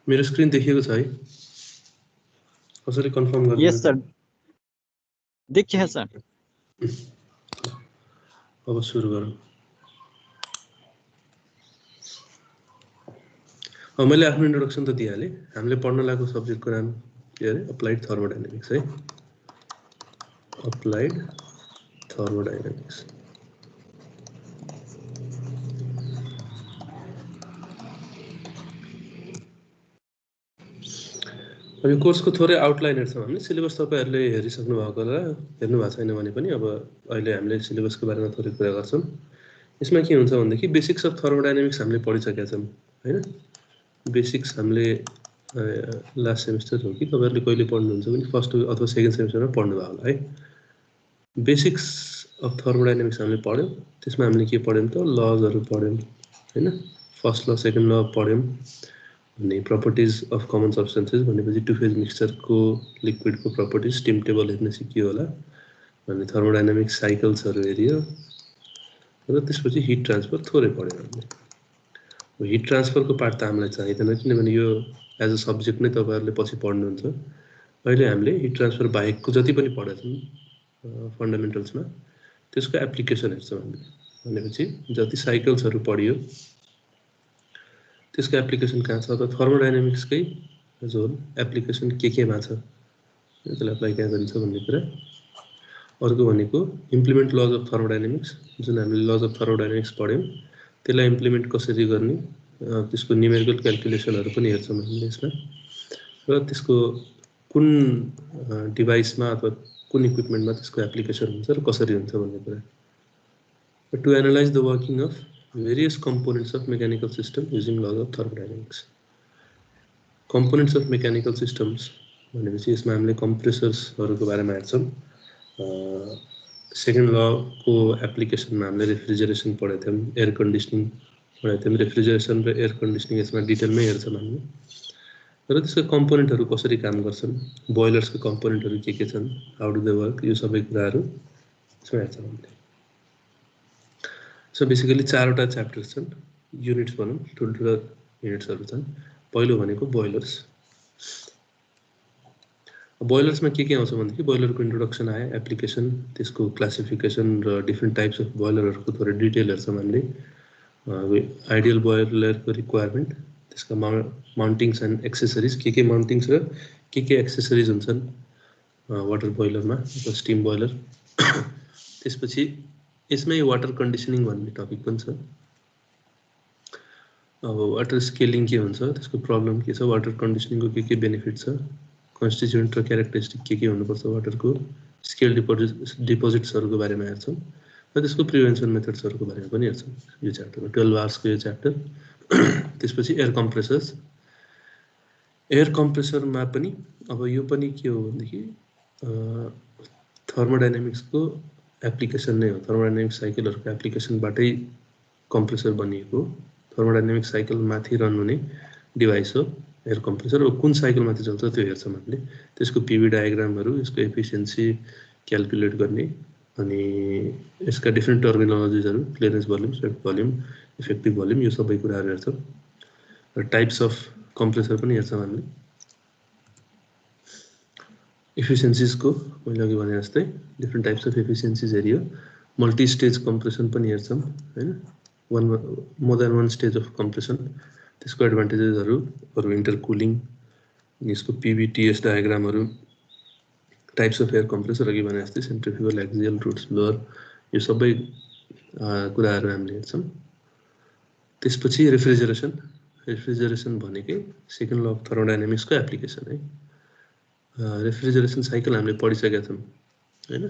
मेरो स्क्रिन देखिएको छ है कसरी कन्फर्म गर्नु यस सर देखिए सर अब सुरु गरौँ मैले आफ्नो इन्ट्रोडक्सन त दिइहालेँ हामीले पढ्न लागेको सब्जेक्टको नाम के अरे अप्लाइड थर्मोडायनामिक्स है अप्लाइड थर्मोडायनामिक्स अब यो कोर्सको थोरै आउटलाइन हेर्छौँ हामीले सिलेबस तपाईहरुले हेरिसक्नु भएको होला हेर्नु भएको छैन भने पनि अब अहिले हामीले सिलेबसको बारेमा थोरै कुरा गर्छौँ यसमा के हुन्छ भन्दाखेरि बेसिक्स अफ थर्मोडायनामिक्स हामीले पढिसकेका छौँ हैन बेसिक्स हामीले लास्ट सेमेस्टर हो कि तपाईहरुले कहिले पढ्नुहुन्छ भने फर्स्ट अथवा सेकेन्ड सेमेस्टरमा पढ्नु भएको होला है बेसिक्स अफ थर्मोडायनामिक्स हामीले पढ्यौँ त्यसमा हामीले के पढ्यौँ त लजहरु पढ्यौँ हैन फर्स्ट ल सेकेन्ड ल पढ्यौँ अनि प्रपर्टीज अफ कमन सब्स्टेन्सेस भनेपछि टु फेज मिक्सचरको लिक्विडको प्रपर्टीज स्टिम टेबल हेर्न सिकियो होला अनि थर्मोडायनामिक साइकल्सहरु हेरियो र त्यसपछि हिट ट्रान्सफर थोरै पढ्यौँ हामीले हिट ट्रान्सफरको पार्ट त हामीलाई चाहिदैन किनभने यो एज अ सब्जेक्ट नै तपाईहरुले पछि पढ्नुहुन्छ अहिले हामीले हिट ट्रान्सफर बाहेकको जति पनि पढेका छौं फन्डामेन्टल्समा त्यसको एप्लिकेसन हेर्छौं हामीले भनेपछि जति साइकल्सहरु पढियो त्यसको एप्लिकेसन कहाँ छ त थर्मोडायनामिक्सकै जो एप्लिकेसन के मा छ त्यसलाई अप्लाई कहाँ गरिन्छ भन्ने कुरा अर्को भनेको इम्प्लिमेन्ट लज अफ थर्मोडायनामिक्स जुन हामीले लज अफ थर्मोडायनामिक्स पढ्यौं त्यसलाई इम्प्लिमेन्ट कसरी गर्ने त्यसको न्यूमेरिकल क्याल्कुलेसनहरु पनि हेर्छौं हामीले यसमा र त्यसको कुन डिभाइसमा अथवा कुन इक्विपमेन्टमा त्यसको एप्लिकेसन हुन्छ र कसरी हुन्छ भन्ने कुरा to analyse the working of various components of mechanical system using laws of thermodynamics. Components of mechanical systems भनेपछि यसमा हामीले कम्प्रेसर्सहरुको बारेमा हेर्छौं सेकेन्ड ल को एप्लिकेसनमा हामीले रेफ्रिजरेसन पढेका थियौं एयर कन्डिसनिङ पढेका थियौं रेफ्रिजरेसन र एयर कन्डिसनिङ यसमा डिटेलमै हेर्छौं हामीले र त्यसको कम्पोनेन्टहरु कसरी काम गर्छन् बोइलर्सको कम्पोनेन्टहरु के छन् हाउ डु दे वर्क यो सबै कुराहरु यसमा हेर्छौं हामीले सो बेसिकली चारवटा च्याप्टर्स छन् युनिट्स भनौं ठुल्ठुला युनिट्सहरु छन् पहिलो भनेको बोइलर्स बोइलर्समा के आउँछ भन्दाखेरि बोइलरको इन्ट्रोडक्सन आयो एप्लिकेसन त्यसको क्लासिफिकेसन र डिफरेन्ट टाइप्स अफ बोइलरहरुको थोरै डिटेल हेर्छौं हामीले आइडियल बोइलरको रिक्वायरमेन्ट त्यसका माउन्टिङ्स एन्ड एक्सेसरिज के माउन्टिङ्स र के एक्सेसरिज हुन्छन् वाटर बोइलरमा अथवा स्टिम बोइलर त्यसपछि यसमै वाटर कन्डिसनिङ भन्ने टपिक पनि छ अब वाटर स्केलिङ के हुन्छ त्यसको प्रब्लम के छ वाटर कन्डिसनिङको के बेनिफिट छ कन्स्टिट्युएन्ट र क्यारेक्टरिस्टिक के हुनुपर्छ वाटरको स्केल डिपोजिट्सहरुको बारेमा हेर्छौं र त्यसको प्रिभेन्सन मेथड्सहरुको बारेमा पनि हेर्छौं यो च्याप्टरमा 12 आवर्सको यो च्याप्टर त्यसपछि एयर कम्प्रेसरमा पनि अब यो पनि के हो भन्दाखेरि थर्मोडायनामिक्सको एप्लिकेसन नै हो थर्मोडायनामिक साइकलहरुको एप्लिकेसनबाटै कम्प्रेसर बनिएको थर्मोडायनामिक साइकल माथि रन हुने डिभाइस हो एयर कम्प्रेसर र कुन साइकल माथि चल्छ त्यो हेर्छौं हामीले त्यसको पीवी डायग्रामहरु यसको एफिसिएन्सी क्याल्कुलेट गर्ने अनि यसका डिफरेन्ट टर्मिनोलोजिजहरु clearance volume swept volume effective volume यो सबै कुराहरु हेर्छौं र टाइप्स अफ कम्प्रेसर पनि हेर्छौं हामीले एफिसिएन्सीजको मैले अघि भने जस्तै डिफरेन्ट टाइप्स अफ एफिसिएन्सीज हेरियो मल्टी स्टेज कम्प्रेसन पनि हेर्छौं हैन more than one stage of compression त्यसको एडभान्टेजेसहरु इन्टरकुलिङ यसको पीवीटीएस डायग्रामहरु टाइप्स अफ एयर कम्प्रेसर अघि भने जस्तै सेन्ट्रिफ्युगल एक्सियल रुट्स ब्लोअर यो सबै कुराहरु हामीले हेर्छौं त्यसपछि रेफ्रिजरेसन भनेकै सेकेन्ड ल अफ थर्मोडायनामिक्सको एप्लिकेसन है रेफ्रिजरेसन साइकल हामीले पढिसकेका छौं हैन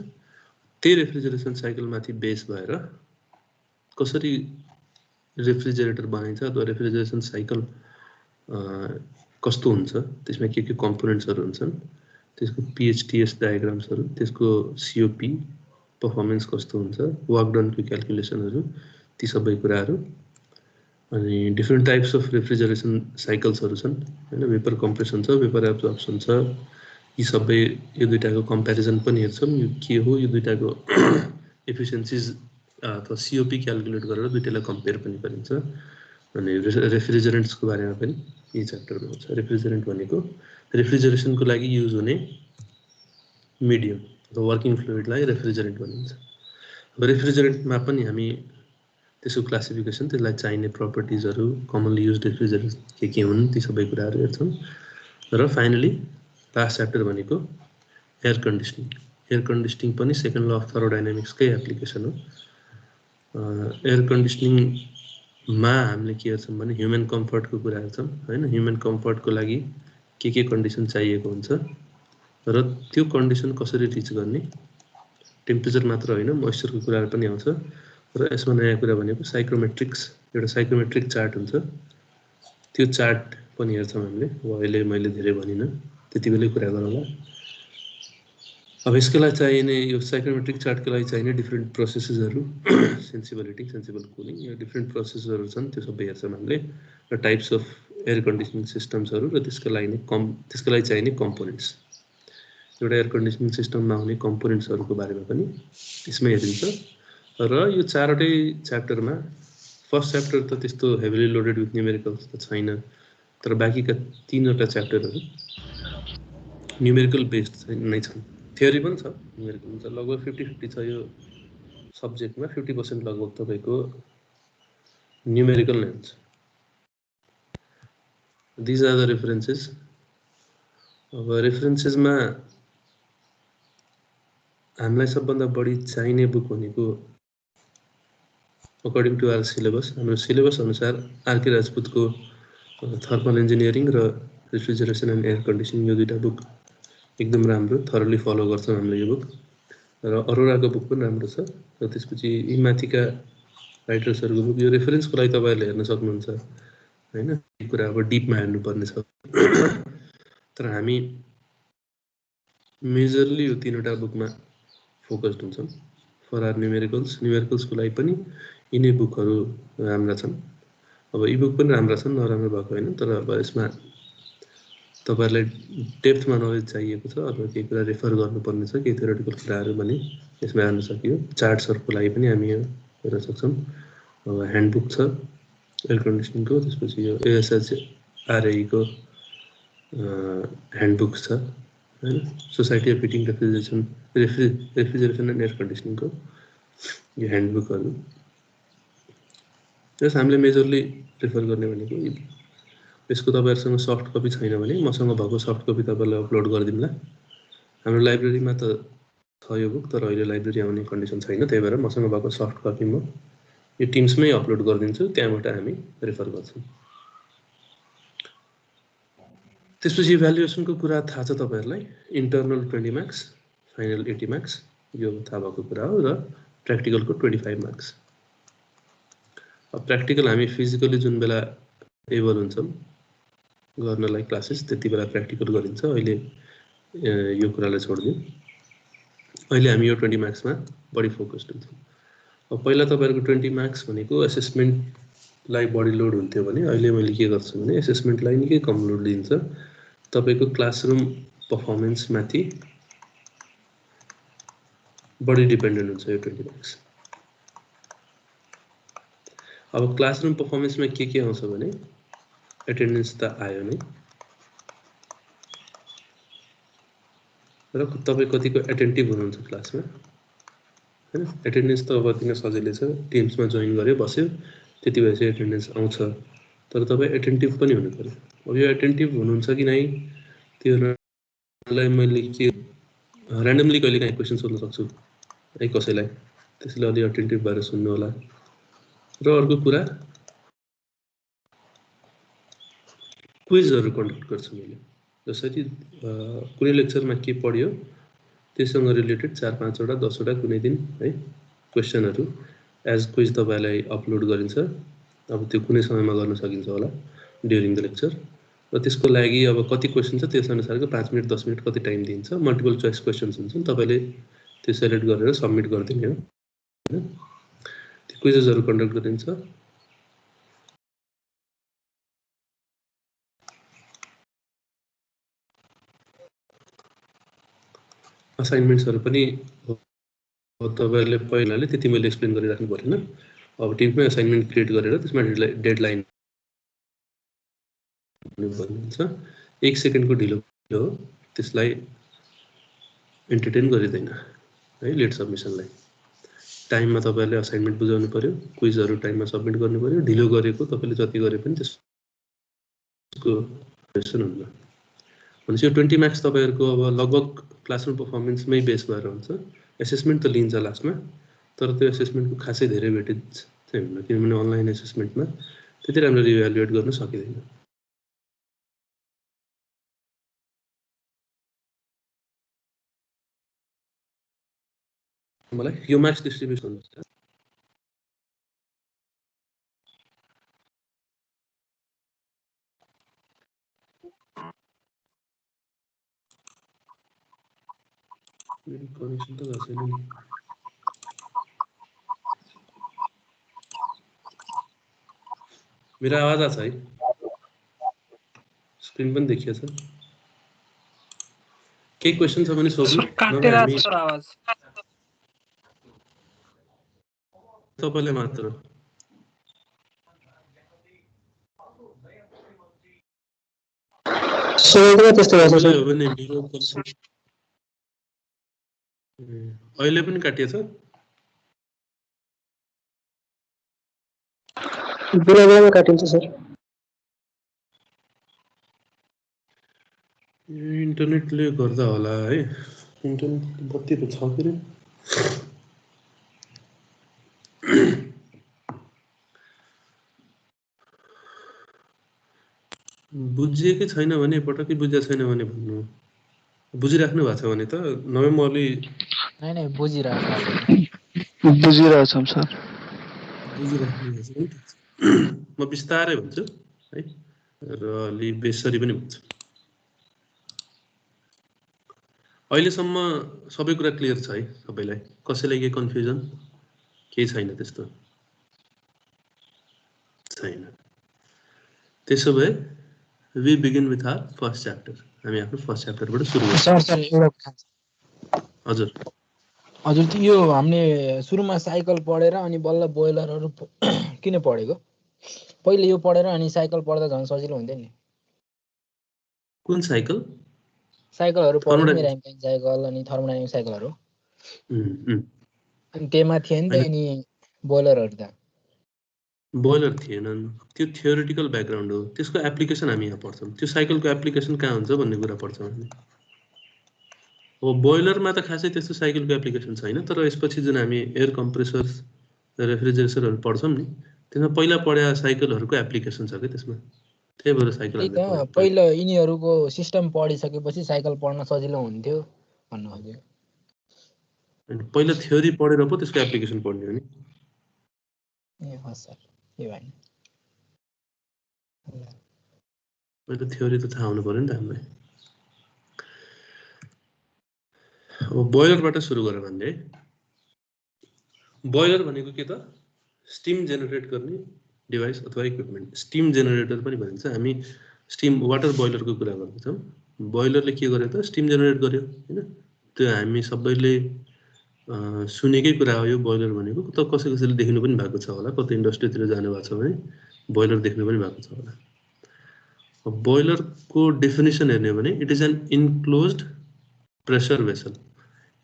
त्यही रेफ्रिजरेसन साइकल माथि बेस भएर कसरी रेफ्रिजरेटर बनिन्छ अथवा रेफ्रिजरेसन साइकल कस्तो हुन्छ त्यसमा के कम्पोनेन्ट्सहरु हुन्छन् त्यसको पीएचटीएस डायग्राम्सहरु त्यसको सीओपी परफर्मेन्स कस्तो हुन्छ वर्क डनको क्याल्कुलेसनहरु ती सबै कुराहरु अनि डिफरेन्ट टाइप्स अफ रेफ्रिजरेसन साइकल्सहरु छन् हैन वेपर कम्प्रेसन छ वेपर एब्जर्प्सन छ यी सबै यो दुईटाको कम्प्यारिजन पनि हेर्छौं यो के हो यो दुईटाको एफिसिएन्सीज अथवा सीओपी क्याल्कुलेट गरेर दुईटालाई कम्पेयर पनि गरिन्छ अनि रेफ्रिजरेन्ट्सको बारेमा पनि यी च्याप्टरमा हुन्छ। रेफ्रिजरेन्ट भनेको रेफ्रिजरेसनको लागि युज हुने मिडियम अथवा वर्किङ फ्लुइडलाई रेफ्रिजरेन्ट भनिन्छ। अब रेफ्रिजरेन्टमा पनि हामी त्यसको क्लासिफिकेसन, त्यसलाई चाहिने प्रपर्टिजहरू, कमनली युज रेफ्रिजरेन्ट के हुन्, ती सबै कुराहरू हेर्छौँ। र फाइनली लास्ट च्याप्टर भनेको एयर कन्डिसनिङ। एयर कन्डिसनिङ पनि सेकेन्ड ल अफ थर्मोडाइनामिक्सकै एप्लिकेसन हो। एयर कन्डिसनिङमा हामीले के हेर्छौँ भने ह्युमन कम्फर्टको कुरा हेर्छौँ हैन। ह्युमन कम्फर्टको लागि के कन्डिसन चाहिएको हुन्छ र त्यो कन्डिसन कसरी रिच गर्ने, टेम्परेचर मात्र होइन मोइस्चरको कुराहरू पनि आउँछ। र यसमा नयाँ कुरा भनेको साइक्रोमेट्रिक्स, एउटा साइक्रोमेट्रिक चार्ट हुन्छ, त्यो चार्ट पनि हेर्छौँ हामीले। अब अहिले मैले धेरै भनिनँ, त्यति बेलै कुरा गरौँला। अब यसको लागि चाहिने यो साइक्रोमेट्रिक चार्टको लागि चाहिने डिफ्रेन्ट प्रोसेसेसहरू, सेन्सिबल कुलिङ, यो डिफ्रेन्ट प्रोसेसहरू छन्, त्यो सबै हेर्छौँ हामीले। र टाइप्स अफ एयर कन्डिसनिङ सिस्टम्सहरू र त्यसको लागि चाहिने कम्पोनेन्ट्स, एउटा एयर कन्डिसनिङ सिस्टममा हुने कम्पोनेन्ट्सहरूको बारेमा पनि यसमै हेरिन्छ। र यो चारवटै च्याप्टरमा फर्स्ट च्याप्टर त त्यस्तो हेभिली लोडेड विथ न्युमेरिकल्स त छैन, तर बाँकीका 3वटा च्याप्टरहरू न्युमेरिकल बेस्ड नै छन्। थ्योरी पनि छ, न्युमेरिकल हुन्छ, लगभग 50-50 छ यो सब्जेक्टमा। 50% लगभग तपाईँको न्युमेरिकल नै हुन्छ। These are the references. अब रेफरेन्सेसमा हामीलाई सबभन्दा बढी चाहिने बुक भनेको अकर्डिङ टु आवर सिलेबस, हाम्रो सिलेबस अनुसार आरके राजपुतको थर्मल इन्जिनियरिङ र रेफ्रिजरेसन एन्ड एयर कन्डिसनिङ यो दुईवटा बुक एकदम राम्रो, थरली फलो गर्छौँ हामीले यो बुक। र अरोराको बुक पनि राम्रो छ। र त्यसपछि यी माथिका राइटर्सहरूको बुक, यो रेफरेन्सको लागि तपाईँहरूले हेर्न सक्नुहुन्छ होइन। यो कुरा अब डिपमा हेर्नुपर्ने छ। तर हामी मेजरली यो 3वटा बुकमा फोकस्ड हुन्छौँ। फर आर न्युमेरिकल्सको लागि पनि यिनै बुकहरू राम्रा छन्। अब यी बुक पनि राम्रा छन्, नराम्रो भएको होइन, तर अब यसमा तपाईँहरूलाई डेप्थमा नलेज चाहिएको छ अथवा केही कुरा रेफर गर्नुपर्ने छ, केही थ्योरिटिकल कुराहरू भने यसमा हेर्न सकियो। चार्ट्सहरूको लागि पनि हामी यो हेर्न सक्छौँ। अब ह्यान्डबुक छ एयर कन्डिसनिङको, त्यसपछि यो एएसएचआरएईको ह्यान्डबुक छ हैन, society of heating refrigeration and air कन्डिसनिङको यो ह्यान्डबुकहरू। जस हामीले मेजरली रेफर गर्ने भनेको यसको तपाईँहरूसँग सफ्ट कपी छैन भने मसँग भएको सफ्ट कपी तपाईँलाई अपलोड गरिदिउँला। हाम्रो लाइब्रेरीमा त छ यो बुक, तर अहिले लाइब्रेरी आउने कन्डिसन छैन, त्यही भएर मसँग भएको सफ्ट कपी म यो टिम्समै अपलोड गरिदिन्छु, त्यहाँबाट हामी रेफर गर्छौँ। त्यसपछि इभ्यालुएसनको कुरा थाहा छ तपाईँहरूलाई, इन्टर्नल 20 मार्क्स, फाइनल 80 मार्क्स, यो थाहा भएको कुरा हो। र प्र्याक्टिकलको 25 मार्क्स। अब प्र्याक्टिकल हामी फिजिकली जुन बेला एबल हुन्छौँ गर्नलाई क्लासेस, त्यति बेला प्र्याक्टिकल गरिन्छ। अहिले यो कुरालाई छोडिदिउँ, अहिले हामी यो 20 मार्क्समा बढी फोकस्ड हुन्छौँ। अब पहिला तपाईँहरूको 20 मार्क्स भनेको एसेसमेन्टलाई बढी लोड हुन्थ्यो भने अहिले मैले के गर्छु भने एसेसमेन्टलाई निकै कम लोड दिन्छ। तपाईँको क्लासरुम पर्फर्मेन्समाथि बढी डिपेन्डेन्ट हुन्छ यो 20 मार्क्स। अब क्लासरुम पर्फर्मेन्समा के आउँछ भने एटेन्डेन्स त आयो नै, र तपाईँ कतिको एटेन्टिभ हुनुहुन्छ क्लासमा हैन। एटेन्डेन्स त अब दिन सजिलै छ, टिम्समा जोइन गर्यो बस्यो त्यति भएपछि एटेन्डेन्स आउँछ, तर तपाईँ एटेन्टिभ पनि हुनु पर्यो। अब यो एटेन्टिभ हुनुहुन्छ कि नै त्योलाई मैले के ऱ्यान्डमली कहिले काहीँ क्वेसन सोध्न सक्छु है कसैलाई, त्यसले अलि एटेन्टिभ भएर सुन्नु होला। र अर्को कुरा क्विजहरू कन्डक्ट गर्छु मैले, जसरी कुनै लेक्चरमा के पढ्यो त्यससँग रिलेटेड 4-5वटा 10वटा कुनै दिन है क्वेसनहरू एज क्विज तपाईँलाई अपलोड गरिन्छ। अब त्यो कुनै समयमा गर्न सकिन्छ होला ड्युरिङ द लेक्चर। र त्यसको लागि अब कति क्वेसन छ त्यस अनुसारको 5 मिनट 10 मिनट कति टाइम दिन्छ। मल्टिपल चोइस क्वेसन्स हुन्छन्, तपाईँले त्यो सेलेक्ट गरेर सबमिट गरिदिने हो हैन। त्यो क्विजेसहरू कन्डक्ट गरिन्छ। असाइनमेन्ट्सहरू पनि तपाईँहरूले पहिलाले त्यति मैले एक्सप्लेन गरिराख्नु परेन। अब टिममै असाइनमेन्ट क्रिएट गरेर त्यसमा डेडलाइन भन्नुहुन्छ 1 सेकेन्डको ढिलो हो त्यसलाई एन्टरटेन गरिदैन है लेट सबमिसनलाई टाइममा तपाईहरुले असाइनमेन्ट बुझाउनु पर्यो क्विजहरु टाइममा सबमिट गर्नु पर्यो ढिलो गरेको तपाईले जति गरे पनि त्यसको क्वेशन हुन्न भनेपछि 20 मार्क्स तपाईहरुको अब लगभग क्लासरुम परफर्मेन्समै बेस भएर हुन्छ एसेसमेन्ट त लिन्छ लास्टमा तर त्यो एसेसमेन्टको खासै धेरै वेटेज चाहिँ हुन्न किनभने अनलाइन एसेसमेन्टमा त्यति राम्ररी इभ्यालुएट गर्न सकिदैन मलाई यो मार्क्स डिस्ट्रिब्युसन हुन्छ मेरो कनेक्सन त भएको छैन नि मेरो आवाज आछ है स्क्रिन पनि देखिएछ के क्वेशन छ भने सोध्नु काटेर आछ आवाज तपाईले मात्र सबैको त्यस्तो भएको छ हो भने मेरो अहिले पनि काटिएछ बेला काटिन्छ सर इन्टरनेटले गर्दा होला है इन्टरनेट बत्ती त छ फेरि बुझिएकै छैन भने पटक्कै बुझेको छैन भने भन्नु बुझिराख्नु भएको छ भने त नोभेम्बरले नै बुझिरहेको बुझिरहेछौँ सर बुझिराख्नु भएको छ म बिस्तारै भन्छु है र अलि बेसरी पनि भन्छु अहिलेसम्म सबै कुरा क्लियर छ है सबैलाई कसैलाई के कन्फ्युजन केही छैन त्यस्तो छैन त्यसो भए we begin with our first chapter हामी आफ्नो फर्स्ट च्याप्टरबाट सुरु गर्छौं सर एउटा हजुर हजुर यो हामीले सुरुमा साइकल पढेर अनि बल्ल बोइलरहरु किन पढेको पहिले यो पढेर अनि साइकल पढ्दा झन् सजिलो हुन्थ्यो नि कुन साइकल साइकलहरु पढ्नु र्याम्पिङ साइकल अनि थर्मोडाइनामिक साइकलहरु अनि तेमा थिए नि त अनि बोइलरहरु त बोइलर थिएनन् त्यो थियोरिटिकल ब्याकग्राउन्ड हो त्यसको एप्लिकेसन हामी यहाँ पढ्छौं त्यो साइकलको एप्लिकेसन कहाँ हुन्छ भन्ने कुरा पढ्छौं हामी अब बोइलरमा त खासै त्यस्तो साइकलको एप्लिकेसन छैन तर यसपछि जुन हामी एयर कम्प्रेसर्स रेफ्रिजरेटरहरु पढ्छौं नि त्यसमा पहिला पढ्या साइकलहरुको एप्लिकेसन छ के त्यसमा त्यही भएर साइकल त्यही त पहिला यिनीहरुको सिस्टम पढिसकेपछि साइकल पढ्न सजिलो हुन्थ्यो भन्नु खोज्यो अनि पहिला थ्योरी पढेर पो त्यसको एप्लिकेसन पढ्ने हो नि ए हो सर के भएन पहिला थ्योरी त थाहा हुनु पर्यो नि त हामीलाई अब बोइलरबाट सुरु गरौँ हामीले बोइलर भनेको के त स्टिम जेनेरेट गर्ने डिभाइस अथवा इक्विपमेन्ट स्टिम जेनेरेटर पनि भनिन्छ हामी स्टिम वाटर बोइलरको कुरा गर्दैछौँ बोइलरले के गर्यो त स्टिम जेनेरेट गर्यो हैन त्यो हामी सबैले सुनेकै कुरा हो यो बोइलर भनेको त कसैले देख्नु पनि भएको छ होला कतै इन्डस्ट्रीतिर जानु भएको छ भने बोइलर देख्नु पनि भएको छ होला बोइलरको डेफिनेसन हेर्ने हो भने it is an enclosed pressure vessel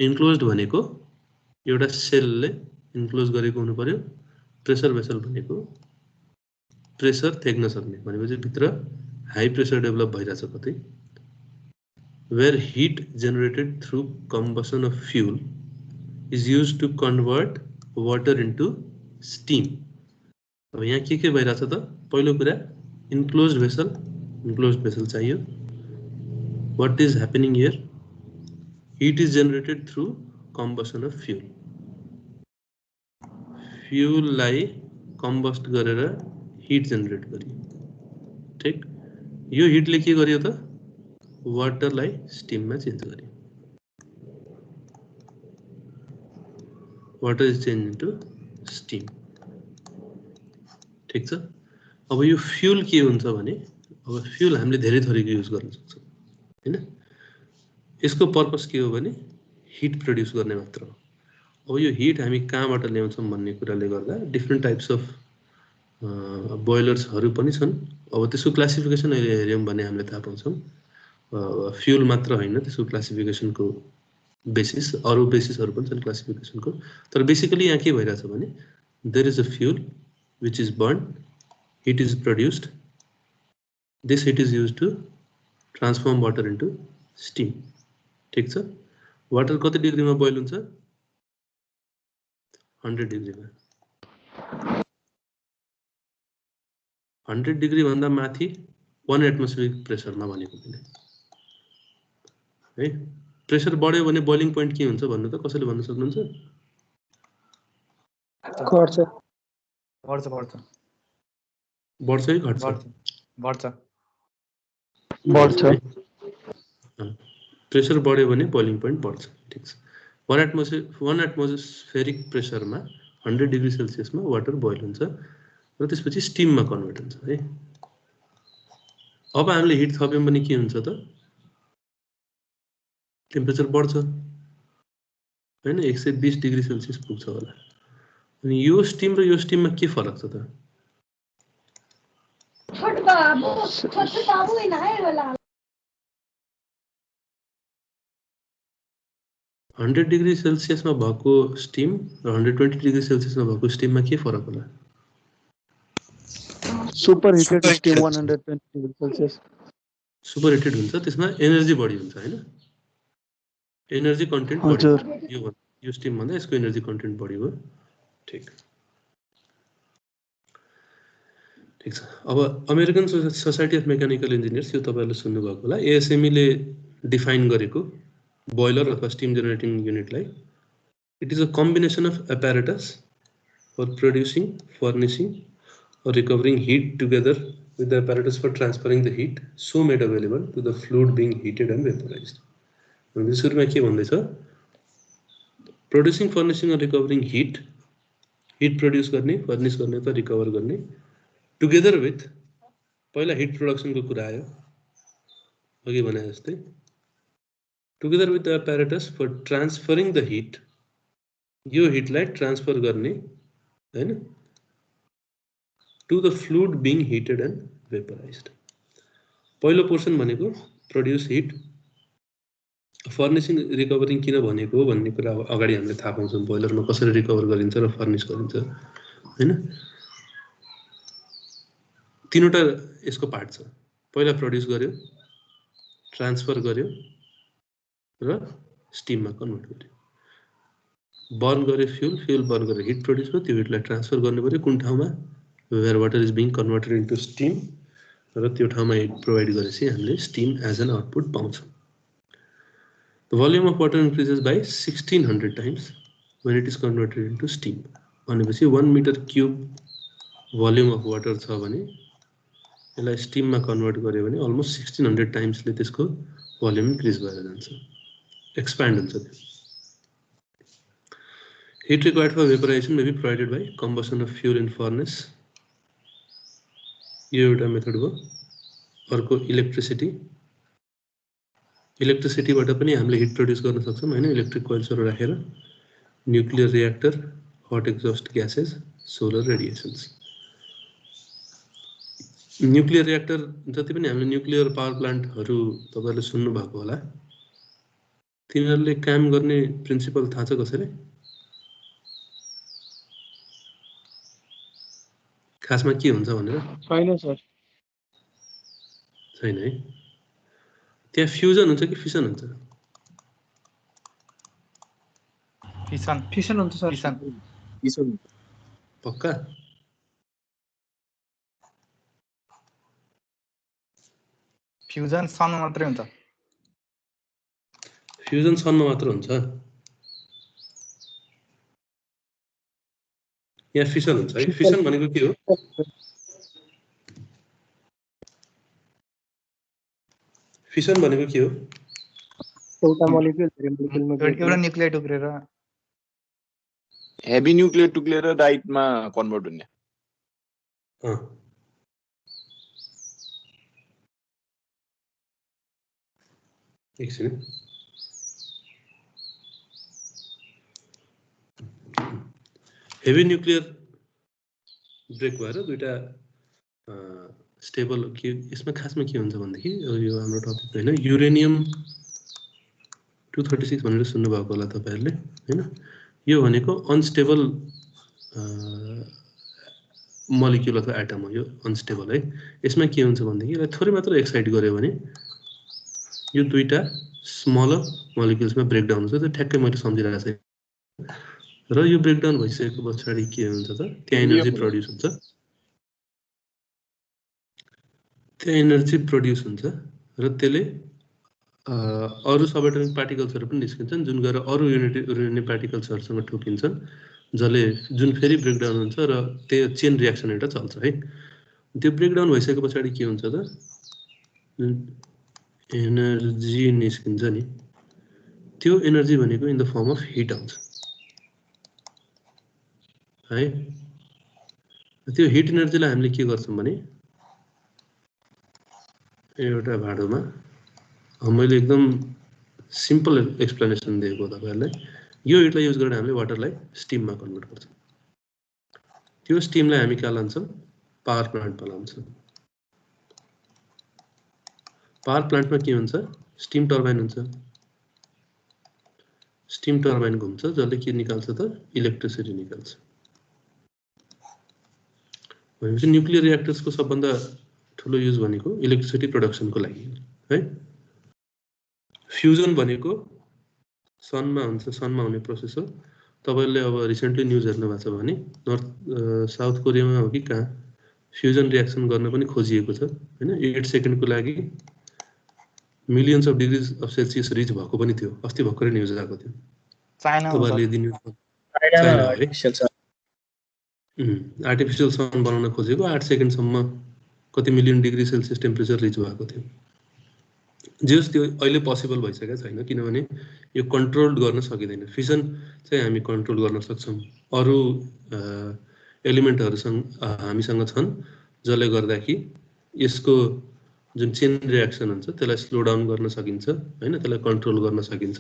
enclosed भनेको एउटा सेलले इन्क्लोज गरेको हुनु पर्यो प्रेसर भेसल भनेको प्रेसर थेक्न सक्ने भनेपछि भित्र हाई प्रेसर डेभलप भइराछ कतै where heat generated through combustion of fuel is used to convert water into steam अब यहाँ के भइराछ त पहिलो कुरा इन्क्लोज्ड भेसल चाहियो what is happening here heat is generated through combustion of fuel लाई कम्बस्ट गरेर हिट जेनेरेट गरियो ठीक यो हिटले के गर्यो त वाटरलाई स्टिममा चेन्ज गर्यो water is change into steam ठीक छ अब यो फ्युल के हुन्छ भने अब फ्युल हामीले धेरै थरीको युज गर्न सक्छौं हैन यसको पर्पस के हो भने हिट प्रोड्युस गर्ने मात्र हो अब यो हिट हामी कहाँबाट ल्याउँछौं भन्ने कुराले गर्दा डिफरेन्ट टाइप्स अफ बोइलर्सहरु पनि छन् अब त्यसको क्लासिफिकेसन अहिले हेर्यौँ भने हामीले थाहा पाउँछौँ फ्युल मात्र होइन, त्यसको क्लासिफिकेसनको बेसिस अरू बेसिसहरू पनि छन् क्लासिफिकेसनको। तर बेसिकली यहाँ के भइरहेछ भने there is a fuel which is burn, heat is produced, this heat is use to transform water into steam. ठिक छ। वाटर कति डिग्रीमा बोइल हुन्छ? 100 डिग्रीमा। 100 डिग्री भन्दा माथि 1 एटमोस्फियरिक प्रेसरमा भनेको पनि है। प्रेसर बढ्यो भने बोइलिङ पोइन्ट के हुन्छ भन्नु त कसैले भन्न सक्नुहुन्छ? घट्छ बढ्छ बढ्छ बढ्छ कि घट्छ? बढ्छ बढ्छ। प्रेसर बढ्यो भने बोइलिङ पोइन्ट बढ्छ। ठिक छ। 1 एटमोस्फेरिक प्रेसरमा 100 डिग्री सेल्सियसमा वाटर बोइल हुन्छ र त्यसपछि स्टिममा कन्भर्ट हुन्छ है। अब हामीले हिट थप्यौँ भने के हुन्छ त? टेम्परेचर बढ्छ हैन, 120 डिग्री सेल्सियस पुग्छ होला। अनि यो स्टिम र यो स्टिममा के फरक छ त? हन्ड्रेड डिग्री सेल्सियसमा भएको स्टिम र 120 डिग्री सेल्सियसमा भएको स्टिममा के फरक होला? Super heated steam 120 degree Celsius. Super heated हुन्छ, त्यसमा एनर्जी बढी हुन्छ हैन? एनर्जी कन्टेन्ट बढी। यो स्टिम भन्दा यसको एनर्जी कन्टेन्ट बढी हो। ठिक ठिक छ। अब American society of mechanical engineers, यो तपाईहरुले सुन्नुभएको होला, ASME ले डिफाइन गरेको बोइलर अथवा स्टिम जेनरेटिङ युनिटलाई it is a combination of apparatus for producing, furnishing or recovering heat together with the apparatus for transferring the heat so made available to the fluid being heated and vaporized. सुरुमा के भन्दैछ? Producing, furnishing or recovering heat, heat produce गर्ने, furnish गर्ने त recover गर्ने, together with, पहिला heat प्रोडक्सनको कुरा आयो अघि भने जस्तै, together with the apparatus for transferring the heat, यो हिटलाई ट्रान्सफर गर्ने हैन, to the fluid being heated and vaporized. पहिलो पोर्सन भनेको प्रोड्युस हिट, फर्निसिङ रिकभरिङ किन भनेको भन्ने कुरा अगाडि हामीले थाहा पाउँछौँ, बोइलरमा कसरी रिकभर गरिन्छ र फर्निस गरिन्छ हैन। तीनवटा यसको पार्ट छ। पहिला प्रोड्युस गर्यो, ट्रान्सफर गर्यो र स्टिममा कन्भर्ट गर्यो। बर्न गर्यो फ्युल, फ्युल बर्न गरेर हिट प्रोड्युस भयो, त्यो हिटलाई ट्रान्सफर गर्नु पर्यो कुन ठाउँमा? where water is being converted into steam र त्यो ठाउँमा हिट प्रोभाइड गरेपछि हामीले स्टिम एज एन आउटपुट पाउँछौँ। The volume of water increases by 1600 times when it is converted into steam. भनेपछि 1 metre cube volume of water छ भने यसलाई स्टिममा कन्भर्ट गर्यो भने अलमोस्ट 1600 टाइम्सले त्यसको भोल्युम इन्क्रिज भएर जान्छ, एक्सप्यान्ड हुन्छ त्यो। Heat required for vaporization may be provided by combustion of fuel in furnace, यो एउटा मेथड हो। अर्को इलेक्ट्रिसिटी, इलेक्ट्रिसिटीबाट पनि हामीले हिट प्रोड्युस गर्न सक्छौँ हैन, इलेक्ट्रिक कोइल्सहरु राखेर। Nuclear reactor, hot exhaust gases, solar radiations. Nuclear reactor जति पनि हामीले न्युक्लियर पावर प्लान्टहरु तपाईहरुले सुन्नु भएको होला, तिनीहरुले काम गर्ने प्रिन्सिपल थाहा छ कसैले? खासमा के हुन्छ भनेर? छैन सर। छैन है। त्यहाँ फ्युजन हुन्छ कि फिसन हुन्छ? फिसन हुन्छ सर। फिसन। पक्का? फ्युजन सनमा मात्रै हुन्छ। फ्युजन सनमा मात्र हुन्छ। यहाँ फिसन हुन्छ है। फिसन भनेको के हो? फिसन भनेको के हो? एउटा मोलिक्युल एउटा न्युक्लियर टुक्रेर हेभी न्युक्लियर टुक्रेर राइटमा कन्भर्ट हुने। एकछिन। हेभी न्युक्लियर ब्रेक भएर दुईटा स्टेबल के यसमा खासमा के हुन्छ भन्दाखेरि यो हाम्रो टपिक हैन युरेनियम 236 भनेर सुन्नु भएको होला तपाईहरुले हैन यो भनेको अनस्टेबल मोलिक्युल अथवा एटम हो यो अनस्टेबल है यसमा के हुन्छ भन्दाखेरि यसलाई थोरै मात्र एक्साइट गर्यो भने यो दुईटा स्मलर मोलिक्युल्समा ब्रेकडाउन हुन्छ त्यो ठ्याक्कै मैले सम्झिरहेको छु र यो ब्रेकडाउन भइसकेको पछाडी के हुन्छ त त्यहाँ एनर्जी प्रोड्युस हुन्छ र त्यसले अरु सबएटोमिक पार्टिकल्सहरु पनि निस्किन्छन् जुन गएर अरु युरेनियम पार्टिकल्सहरुसँग ठोकिन्छन् जसले जुन फेरि ब्रेकडाउन हुन्छ र त्यो चेन रिएक्सन एउटा चल्छ है त्यो ब्रेकडाउन भइसकेको पछाडी के हुन्छ त जुन एनर्जी निस्किन्छ नि त्यो एनर्जी भनेको in the form of heat आउँछ है त्यो हिट एनर्जीलाई हामीले के गर्छौं भने एउटा भाडोमा मैले एकदम सिम्पल एक्सप्लेनेसन दिएको तपाईहरुलाई यो हिटलाई युज गरेर हामीले वाटरलाई स्टिममा कन्भर्ट गर्छौं त्यो स्टिमलाई हामी कहाँ लान्छौं पावर प्लान्टमा लान्छौं पावर प्लान्टमा के हुन्छ स्टिम टर्बाइन हुन्छ स्टिम टर्बाइन घुम्छ जसले के निकाल्छ त इलेक्ट्रिसिटी निकाल्छ भनेपछि न्युक्लियर रिएक्टर्सको सबभन्दा ठुलो युज भनेको इलेक्ट्रिसिटी प्रोडक्सनको लागि है फ्युजन भनेको सनमा हुन्छ सनमा हुने प्रोसेस हो तपाईहरुले अब रिसेन्टली न्यूज हेर्नु भएको छ भने साउथ कोरियामा हो कि कहाँ फ्युजन रिएक्सन गर्न पनि खोजिएको छ हैन 8 सेकेन्डको लागि millions of degrees of Celsius rich भएको पनि थियो अस्ति भर्खरै न्यूज आएको थियो तपाईहरुले दिन आर्टिफिशियल सन बनाउन खोजेको 8 सेकेन्डसम्म कति million degree Celsius temperature rich भएको थियो जस त्यो अहिले पोसिबल भइसकेको छैन किनभने यो कन्ट्रोल गर्न सकिदैन फ्युजन चाहिँ हामी कन्ट्रोल गर्न सक्छौं अरु एलिमेन्टहरुसँग हामीसँग छन् जसले गर्दा कि यसको जुन चेन रिएक्सन हुन्छ त्यसलाई स्लो डाउन गर्न सकिन्छ हैन त्यसलाई कन्ट्रोल गर्न सकिन्छ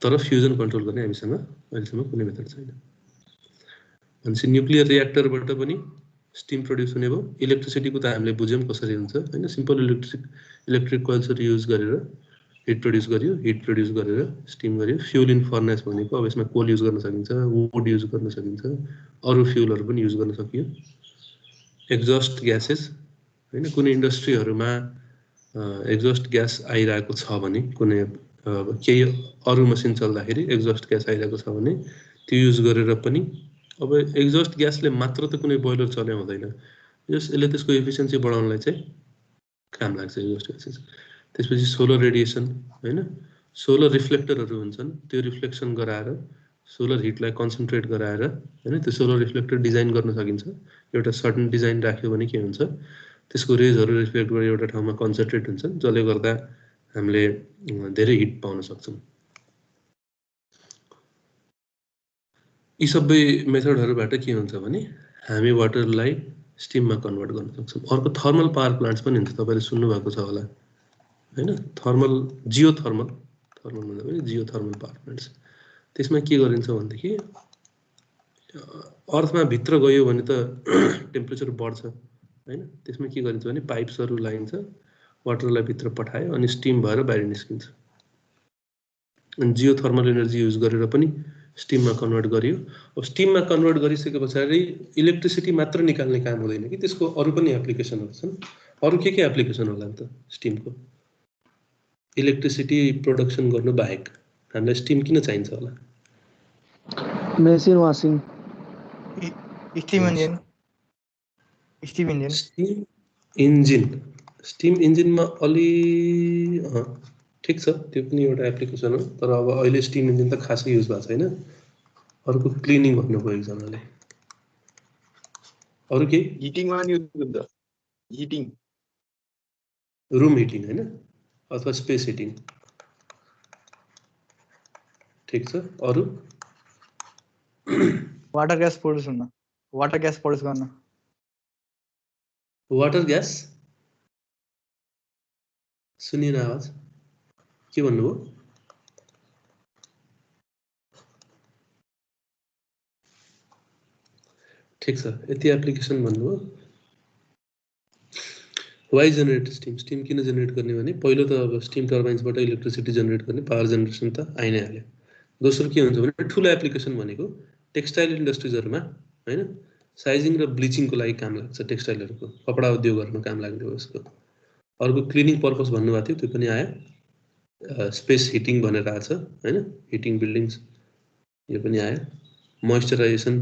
तर फ्युजन कन्ट्रोल गर्ने हामीसँग अहिलेसम्म कुनै मेथड छैन अनि न्युक्लियर रिएक्टरबाट पनि स्टिम प्रोड्युस हुने भयो इलेक्ट्रिसिटीको त हामीले बुझ्यौं कसरी हुन्छ हैन सिम्पल इलेक्ट्रिक कोइल्सहरु युज गरेर हिट प्रोड्युस गरेर स्टिम गर्यो फ्युल इन फर्नेस भनेको अब यसमा कोल युज गर्न सकिन्छ वुड युज गर्न सकिन्छ अरु फ्युलहरु पनि युज गर्न सकियो एक्जस्ट ग्यासेस हैन कुनै इन्डस्ट्रीहरुमा एक्जस्ट ग्यास आइरहेको छ भने कुनै केही अरु मसिन चल्दाखेरि एक्जस्ट ग्यास आइरहेको छ भने त्यो युज गरेर पनि अब एक्जस्ट ग्यासले मात्र त कुनै बोइलर चले हुँदैन यसले त्यसको एफिसिएन्सी बढाउनलाई चाहिँ काम लाग्छ एक्जस्ट ग्यासेस त्यसपछि सोलर रेडिएसन हैन सोलर रिफ्लेक्टरहरु हुन्छन् त्यो रिफ्लेक्सन गराएर सोलर हिटलाई कन्सन्ट्रेट गराएर हैन त्यो सोलर रिफ्लेक्टर डिजाइन गर्न सकिन्छ एउटा सर्टेन डिजाइन राख्यो भने के हुन्छ त्यसको रेजहरु रिफ्लेक्ट गरेर एउटा ठाउँमा कन्सन्ट्रेट हुन्छन् जसले गर्दा हामीले धेरै हिट पाउन सक्छौं यी सबै मेथडहरुबाट के हुन्छ भने हामी वाटरलाई स्टिममा कन्भर्ट गर्न सक्छौं अर्को थर्मल पावर प्लान्ट्स पनि हुन्छ तपाईले सुन्नु भएको छ होला हैन थर्मल जियोथर्मल भन्दा पनि जियोथर्मल पावर प्लान्ट्स त्यसमा के गरिन्छ भन्दाखेरि अर्थमा भित्र गयो भने त टेम्परेचर बढ्छ हैन त्यसमा के गरिन्छ भने पाइप्सहरु लाइन्छ वाटरलाई भित्र पठायो अनि स्टिम भएर बाहिर निस्किन्छ अनि जियोथर्मल एनर्जी युज गरेर पनि स्टिममा कन्भर्ट गरियो अब स्टिममा कन्भर्ट गरिसके पछाडी इलेक्ट्रिसिटी मात्र निकाल्ने काम हुँदैन कि त्यसको अरु पनि एप्लिकेसनहरु छन् अरु के एप्लिकेसन होला नि त स्टिमको इलेक्ट्रिसिटी प्रोडक्सन गर्नु बाहेक हामीलाई स्टिम किन चाहिन्छ होला मेसिन वाशिङ स्टिम इन्जिनमा अलि ठीक छ त्यो पनि एउटा एप्लिकेसन हो तर अब अहिले स्टिम इन्जिन त खासै युज भएको छैन अर्को क्लिनिङ भन्नुभयो एकजनाले अरु के हिटिङमा युज हुन्छ हिटिङ रुम हिटिङ हैन अथवा स्पेस हिटिङ ठीक छ अरु वाटर ग्यास प्रोड्युस गर्न वाटर ग्यास सुनिन आवाज के भन्नुभयो ठीक छ यति एप्लिकेसन भन्नुभयो वाइ जेनेरेट स्टिम किन जेनेरेट गर्ने भने पहिलो त अब स्टिम टर्बाइन्सबाट इलेक्ट्रिसिटी जेनेरेट गर्ने पावर जेनेरेसन त आइ नै हाल्यो। दोस्रो के हुन्छ भने ठुलो एप्लिकेसन भनेको टेक्सटाइल इन्डस्ट्रिजहरुमा हैन साइजिङ र ब्लिचिङको लागि काम लाग्छ, टेक्सटाइलहरुको कपडा उद्योगहरुमा काम लाग्ने हो यसको। अर्को क्लिनिङ पर्पस भन्नुभएको थियो त्यो पनि आयो। स्पेस हिटिङ भनेर आछ हैन, हिटिङ बिल्डिङ्स यो पनि आयो। मोइस्चराइजेसन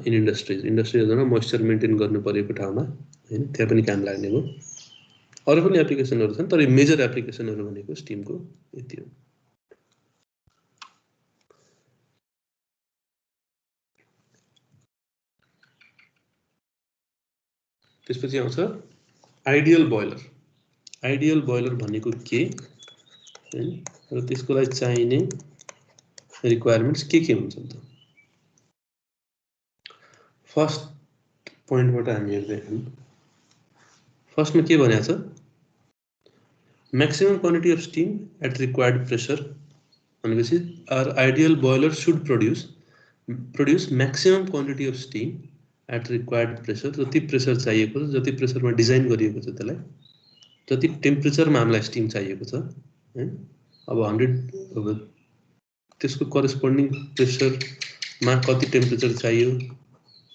इन इन्डस्ट्रिजहरुमा मोइस्चर मेन्टेन गर्नु परेको ठाउँमा हैन त्यहाँ पनि काम लाग्ने हो। अरु पनि एप्लिकेसनहरु छन् तर मेजर एप्लिकेसनहरु भनेको स्टिमको यति हो। त्यसपछि आउँछ आइडियल बोइलर। आइडियल बोइलर भनेको के हैन र त्यसको लागि चाहिने रिक्वायरमेन्ट्स के हुन्छन् त। फर्स्ट पोइन्टबाट हामी हेर्दै हौं। फर्स्टमा के भनेको छ, maximum quantity of steam at required pressure भनेपछि our ideal boiler should produce maximum quantity of steam at required pressure. जति प्रेशर चाहिएको छ, जति प्रेशरमा डिजाइन गरिएको छ त्यसलाई, जति टेम्परेचरमा हामीलाई स्टीम चाहिएको छ हैन। अब 100 अब त्यसको करेस्पोन्डिङ प्रेशरमा कति टेम्परेचर चाहियो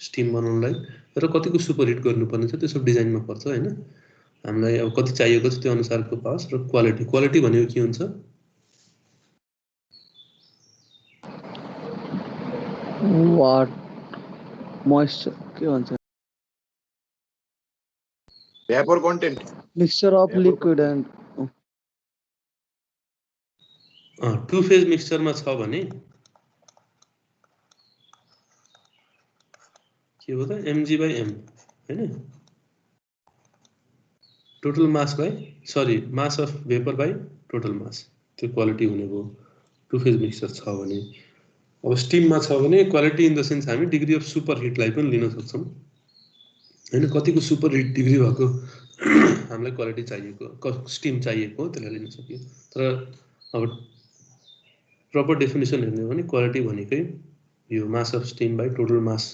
स्टीम बनाउनलाई र कतिको सुपर हिट गर्नुपर्ने छ त्यो सब डिजाइनमा पर्छ हैन। हामीलाई अब कति चाहिएको छ त्यो अनुसारको पास र क्वालिटी। क्वालिटी भनेको के हुन्छ, वाट मोइस्चर के भन्छ, vapour content, mixture of liquid and two phase मिक्सचरमा छ भने के हो त mg/m हैन, total mass by sorry mass of vapour by total mass, त्यो क्वालिटी हुने भयो टु फेज मिक्सचर छ भने। अब स्टीममा छ भने क्वालिटी इन द सेन्स हामी डिग्री अफ सुपर हिटलाई पनि लिन सक्छौं हैन। कतिको सुपर हिट डिग्री भएको हामीलाई क्वालिटी चाहिएको स्टीम चाहिएको त्यसलाई लिन सकियो। तर अब प्रपर डेफिनेसन हेर्ने हो भने क्वालिटी भनेकै यो mass of steam by total mass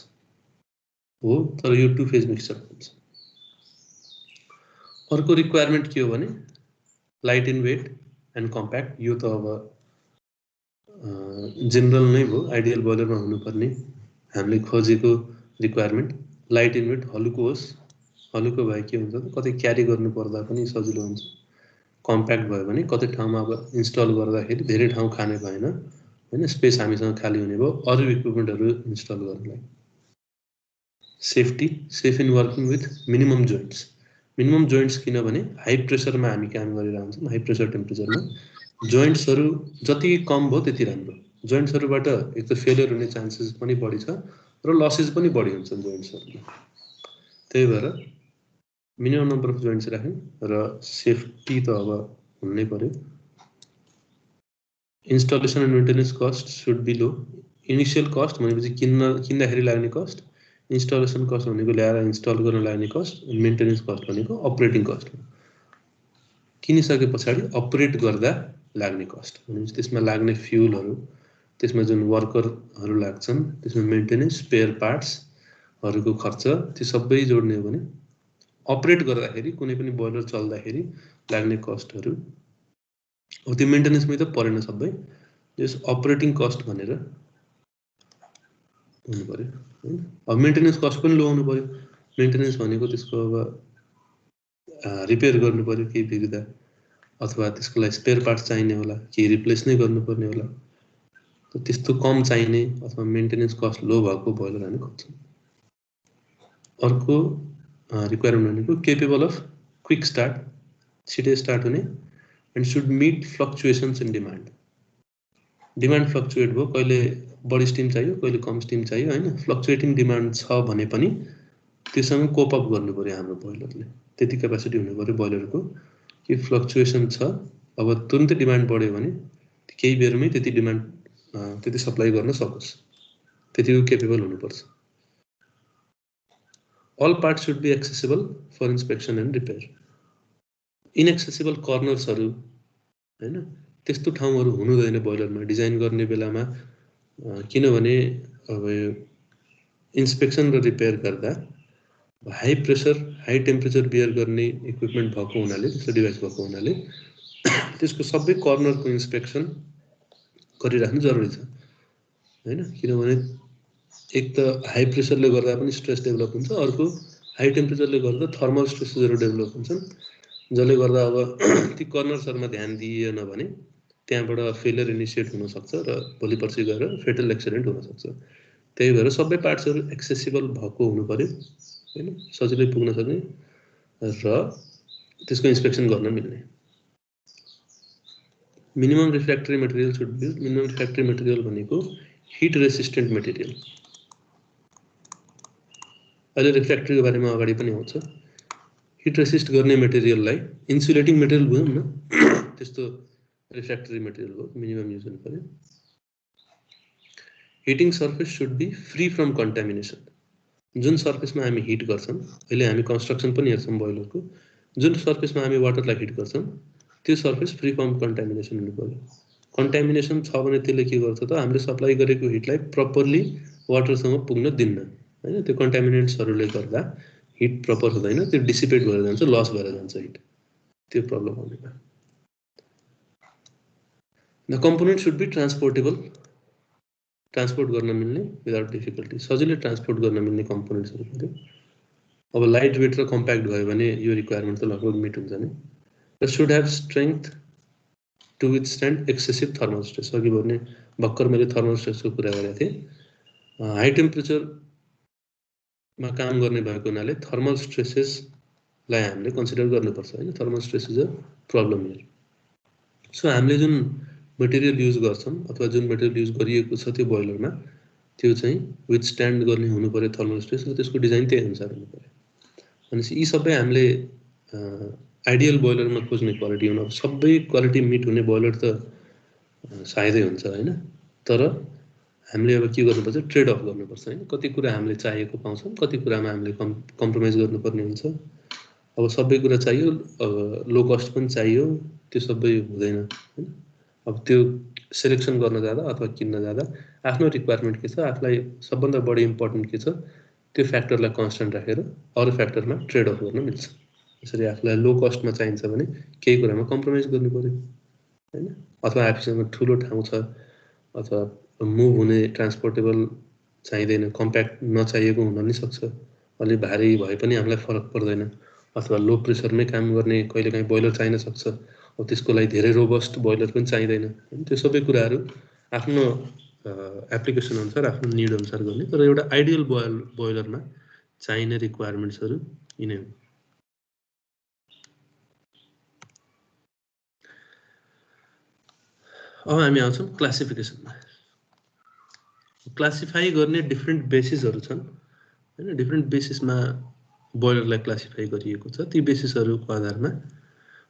हो, तर यो टु फेज मिक्सचर हुन्छ। अर्को रिक्वायरमेन्ट के हो भने light in weight and compact. यो त अब जनरल नै भयो, आइडियल बोइलरमा हुनुपर्ने हामीले खोजेको रिक्वायरमेन्ट। लाइट इन वेट हलुको होस्, हलुको भए के हुन्छ त कतै क्यारी गर्नु पर्दा पनि सजिलो हुन्छ। कम्प्याक्ट भयो भने कतै ठाउँमा अब इन्स्टल गर्दाखेरि धेरै ठाउँ खाने भएन हैन, स्पेस हामीसँग खाली हुने भयो अरु इक्विपमेन्टहरु इन्स्टल गर्नलाई। Safety, safe in working with minimum joints. Minimum joints किनभने हाई प्रेसरमा हामी काम गरिरहेका हुन्छौँ, हाई प्रेसर टेम्परेचरमा जोइन्ट्सहरु जति कम भयो त्यति राम्रो। जोइन्ट्सहरुबाट एक त फेलियर हुने चान्सेस पनि बढी छ र लसेस पनि बढी हुन्छन् जोइन्ट्सहरुमा। त्यही भएर मिनिमम नम्बर अफ जोइन्ट्स राख्नु र सेफ्टी त अब हुनै पर्यो। Installation and maintenance cost should be low. Initial cost भनेपछि किन्दाखेरि लाग्ने कस्ट, इन्स्टलेसन कस्ट भनेको ल्याएर इन्स्टल गर्न लाग्ने कस्ट, मेन्टेनेन्स कस्ट भनेको अपरेटिङ कस्ट हो। किनिसके पछाडी अपरेट गर्दा लाग्ने कस्ट भनेपछि त्यसमा लाग्ने फ्युलहरु, त्यसमा जुन वर्करहरु लाग्छन्, त्यसमा मेन्टेनेन्स, स्पेयर पार्ट्सहरुको खर्च, त्यो सबै जोड्ने हो भने अपरेट गर्दाखेरि कुनै पनि बोइलर चल्दाखेरि लाग्ने कस्टहरु हो। त्यो मेन्टेनेन्समै त परेन सबै, यस अपरेटिङ कस्ट भनेर हुनु पर्यो हैन। अब मेन्टेनेन्स कस्ट पनि लो हुनु पर्यो। मेन्टेनेन्स भनेको त्यसको अब रिपेयर गर्नु पर्यो केही बिग्रिदा, अथवा त्यसको लागि स्पेयर पार्ट्स चाहिने होला, केही रिप्लेस नै गर्नुपर्ने होला। त त्यस्तो कम चाहिने अथवा मेन्टेनेन्स कस्ट लो भएको बोइलर हामी खोज्छौँ। अर्को रिक्वायरमेन्ट भनेको केपेबल अफ क्विक स्टार्ट, छिटै स्टार्ट हुने, and should meet fluctuations in demand. Demand fluctuate भयो, कहिले बढी स्टिम चाहियो कहिले कम स्टिम चाहियो हैन। फ्लक्चुएटिङ डिमान्ड छ भने पनि त्यससँग कोप अप गर्नु पर्यो हाम्रो बोइलरले। त्यति क्यापासिटी हुनु पर्यो बोइलरको कि फ्लक्चुएसन छ, अब तुरुन्तै डिमान्ड बढ्यो भने केही बेरमै त्यति डिमान्ड त्यति सप्लाई गर्न सकोस्, त्यतिको केपेबल हुनुपर्छ। All parts should be accessible for inspection and repair. Inaccessible कर्नर्सहरु हैन त्यस्तो ठाउँहरु हुनुहुँदैन बोइलरमा डिजाइन गर्ने बेलामा, किनभने अब इन्स्पेक्सन र रिपेयर गर्दा high pressure high temperature bear गर्ने इक्विपमेन्ट भएको हुनाले त्यस्तो डिभाइस भएको हुनाले त्यसको सबै कर्नरको इन्स्पेक्सन गरिराख्नु जरुरी छ हैन किनभने एक त हाई प्रेसरले गर्दा पनि स्ट्रेस डेभलप हुन्छ अर्को हाई टेम्परेचरले गर्दा थर्मल स्ट्रेसेसहरु डेभलप हुन्छन् जसले गर्दा अब ती कर्नर्सहरुमा ध्यान दिइएन भने त्यहाँबाट फेलियर इनिशिएट हुन सक्छ र भोलि पर्सि गएर फेटल एक्सिडेन्ट हुन सक्छ त्यही भएर सबै पार्ट्सहरु एक्सेसिबल भएको हुनु पर्यो हैन सजिलै पुग्न सक्ने र त्यसको इन्स्पेक्सन गर्न मिल्ने minimum refractory material should be minimum refractory material भनेको हिट रेसिस्टेन्ट मटेरियल अहिले रिफ्र्याक्टरीको बारेमा अगाडि पनि आउँछ हिट रेसिस्ट गर्ने मटेरियललाई इन्सुलेटिङ मटेरियल भनौँ न त्यस्तो रिफ्र्याक्टरी मटेरियल हो मिनिमम युज हुनु पर्यो heating surface should be free from contamination जुन सर्फेसमा हामी हिट गर्छौं अहिले हामी कन्स्ट्रक्सन पनि हेर्छौं बोइलरको जुन सर्फेसमा हामी वाटरलाई हिट गर्छौं त्यो सर्फेस फ्री फ्रम कन्टामिनेसन हुनु पर्यो कन्टामिनेसन छ भने त्यसले के गर्छ त हामीले सप्लाई गरेको हिटलाई प्रपरली वाटरसँग पुग्न दिन्न हैन त्यो कन्टामिनेन्ट्सहरुले गर्दा हिट प्रपर हुँदैन त्यो डिसिपेट भएर जान्छ लस भएर जान्छ हिट त्यो प्रब्लम आउने भयो the component should be transportable transport गर्न मिल्ने विदाउट डिफिकल्टी सजिलै ट्रान्सपोर्ट गर्न मिल्ने कम्पोनेन्ट्सहरु पर्यो अब लाइट वेट र कम्प्याक्ट भयो भने यो रिक्वायरमेन्ट त लगभग मिट हुन्छ नि It should have strength to withstand excessive thermal stress. अघि भने भक्कर मैले थर्मल स्ट्रेसको कुरा गरेको थिएँ हाई टेम्परेचरमा काम गर्ने भएको हुनाले थर्मल स्ट्रेसेसलाई हामीले कन्सिडर गर्नुपर्छ हैन thermal stress is a problem here so हामीले जुन मटेरियल युज गर्छौं अथवा जुन मटेरियल युज गरिएको छ त्यो बोइलरमा त्यो चाहिँ विथस्ट्यान्ड गर्ने हुनु पर्यो थर्मल स्ट्रेस र त्यसको डिजाइन त्यही अनुसार हुनु पर्यो अनि यी सबै हामीले आइडियल बोइलरमा खोज्ने क्वालिटी हुन सबै क्वालिटी मिट हुने बोइलर त सायदै हुन्छ हैन तर हामीले अब के गर्नुपर्छ ट्रेड अफ गर्नुपर्छ हैन कति कुरा हामीले चाहिएको पाउँछौं कति कुरामा हामीले कम्प्रोमाइज गर्नुपर्ने हुन्छ अब सबै कुरा चाहियो लो कस्ट पनि चाहियो त्यो सबै हुँदैन हैन अब त्यो सिलेक्सन गर्न जाँदा अथवा किन्न जाँदा आफ्नो रिक्वायरमेन्ट के छ आफुलाई सबभन्दा बढी इम्पोर्टेन्ट के छ त्यो फ्याक्टरलाई कन्स्टन्ट राखेर अरु फ्याक्टरमा ट्रेड अफ गर्न मिल्छ यसरी आफुलाई लो कस्टमा चाहिन्छ भने केही कुरामा कम्प्रोमाइज गर्नु पर्यो हैन अथवा आफूसँग ठुलो ठाउँ छ अथवा मुभ हुने ट्रान्सपोर्टेबल चाहिदैन कम्प्याक्ट नचाहिएको हुन नि सक्छ अलि भारी भए पनि हामीलाई फरक पर्दैन अथवा लो प्रेसरमै काम गर्ने कहिलेकाहीँ बोइलर चाहिन सक्छ अब त्यसको लागि धेरै रोबस्ट बोइलर पनि चाहिदैन हैन त्यो सबै कुराहरु आफ्नो एप्लिकेसन अनुसार आफ्नो निड अनुसार गर्ने तर एउटा आइडियल बोइलरमा चाहिने रिक्वायरमेन्ट्सहरु यिनै हुन् अब हामी आउँछौं क्लासिफिकेसनमा क्लासिफाई गर्ने डिफरेन्ट बेसिसहरु छन् हैन डिफरेन्ट बेसिसमा बोइलरलाई क्लासिफाई गरिएको छ ती बेसिसहरुको आधारमा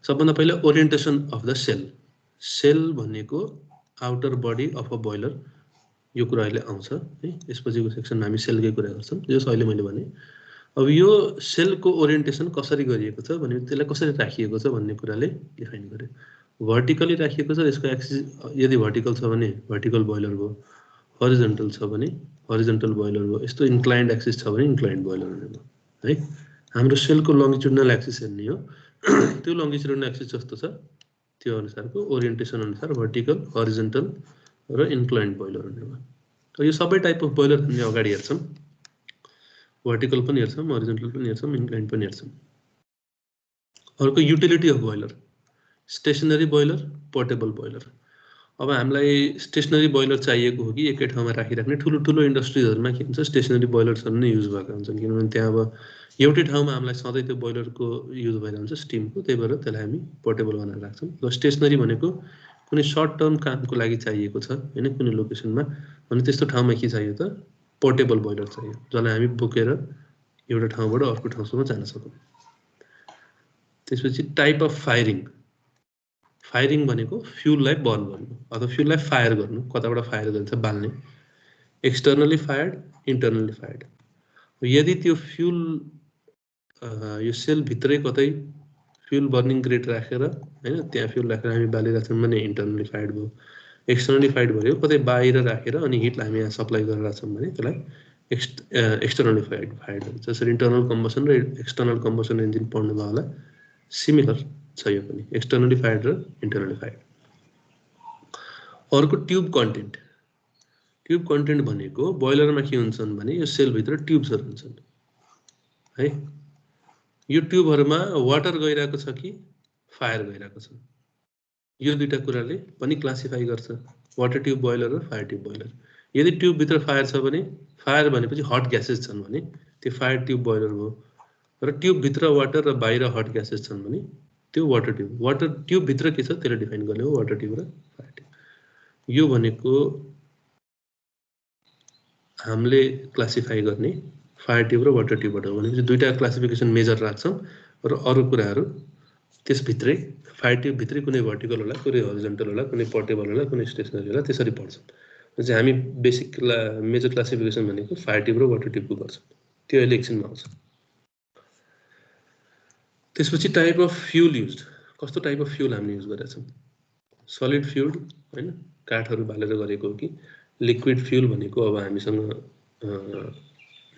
सबभन्दा पहिला ओरिएन्टेसन अफ द सेल भनेको outer body of a boiler यो कुरा अहिले आउँछ है यसपछिको सेक्सनमा हामी सेलकै कुरा गर्छौं यो अहिले मैले भने अब यो सेलको ओरिएन्टेसन कसरी गरिएको छ भने त्यसलाई कसरी राखिएको छ भन्ने कुराले डिफाइन गर्यो भर्टिकली राखिएको छ यसको एक्सिस यदि भर्टिकल छ भने भर्टिकल बोइलर हो हरिजन्टल छ भने हरिजन्टल बोइलर हो यस्तो इन्क्लाइन्ड एक्सिस छ भने इन्क्लाइन्ड बोइलर हो है हाम्रो सेलको लंगिट्युडनल एक्सिस हेर्ने हो त्यो लंगिट्युडनल एक्सिस जस्तो छ त्यो अनुसारको ओरिएन्टेसन अनुसार भर्टिकल हरिजन्टल र इन्क्लाइन्ड बोइलर हुने हो यो सबै टाइप अफ बोइलर हामीले अगाडि हेर्छौं भर्टिकल पनि हेर्छौं हरिजन्टल पनि हेर्छौं इन्क्लाइन्ड पनि हेर्छौं अर्को utility of boiler stationary boiler portable boiler अब हामीलाई स्टेशनरी बोइलर चाहिएको हो कि एकै ठाउँमा राखिराख्ने ठुलो इन्डस्ट्रीजहरुमा के हुन्छ स्टेशनरी बोइलरहरु नै युज भएको हुन्छन् किनभने त्यहाँ अब एउटै ठाउँमा हामीलाई सधैँ त्यो बोइलरको युज भइरहन्छ स्टिमको त्यही भएर त्यसलाई हामी पोर्टेबल बनाएर राख्छौं र स्टेशनरी भनेको कुनै सर्ट टर्म कामको लागि चाहिएको छ हैन कुनै लोकेसनमा अनि त्यस्तो ठाउँमा के चाहियो त पोर्टेबल बोइलर चाहियो जसलाई हामी बोकेर एउटा ठाउँबाट अर्को ठाउँसम्म जान सकौं त्यसपछि टाइप अफ फायरिङ भनेको फ्युललाई बर्न गर्नु अथवा फ्युललाई फायर गर्नु कताबाट फायर गरिन्छ बाल्ने एक्सटर्नली फायर्ड इन्टरनली फायर्ड यदि त्यो फ्युल यो सेल भित्रै कतै फ्युल बर्निङ ग्रेड राखेर हैन त्यहाँ फ्युल राखेर हामी बालिरहेछौं भने इन्टरनली फायर्ड भयो एक्सटर्नली फायर्ड भयो कतै बाहिर राखेर अनि हिटलाई हामी यहाँ सप्लाई गरिरहेछौं भने त्यसलाई एक्सटर्नली फायर्ड जसरी इन्टर्नल कम्बसन र एक्सटर्नल कम्बसन इन्जिन पढ्नुभयो होला सिमिलर छ यो पनि एक्सटर्नली फायर्ड र इन्टर्नली फायर्ड। अर्को ट्युब कन्टेन्ट भनेको बोइलरमा के हुन्छन् भने यो सेलभित्र ट्युब्सहरू हुन्छन् है। यो ट्युबहरूमा वाटर गइरहेको छ कि फायर गइरहेको छ, यो दुईटा कुराले पनि क्लासिफाई गर्छ वाटर ट्युब बोइलर र फायर ट्युब बोइलर। यदि ट्युबभित्र फायर छ भने फायर भनेपछि हट ग्यासेस छन् भने त्यो फायर ट्युब बोइलर हो, र ट्युबभित्र वाटर र बाहिर हट ग्यासेस छन् भने त्यो वाटर ट्युब। वाटर ट्युबभित्र के छ त्यसले डिफाइन गर्ने हो वाटर ट्युब र फायर ट्युब। यो भनेको हामीले क्लासिफाई गर्ने फायर ट्युब र वाटर ट्युबबाट हो भनेपछि दुईटा क्लासिफिकेसन मेजर राख्छौँ र अरू कुराहरू त्यसभित्रै फायर ट्युबभित्रै कुनै भर्टिकल होला, कुनै हरिजन्टल होला, कुनै पोर्टेबल होला, कुनै स्टेसनरी होला, त्यसरी पढ्छौँ। चाहिँ हामी बेसिक मेजर क्लासिफिकेसन भनेको फायर ट्युब र वाटर ट्युबको गर्छौँ, त्यो अहिले एकछिनमा आउँछ। त्यसपछि टाइप अफ फ्युल युज, कस्तो टाइप अफ फ्युल हामीले युज गरेका छौँ। सलिड फ्युल हैन, काठहरू बालेर गरेको हो कि लिक्विड फ्युल भनेको अब हामीसँग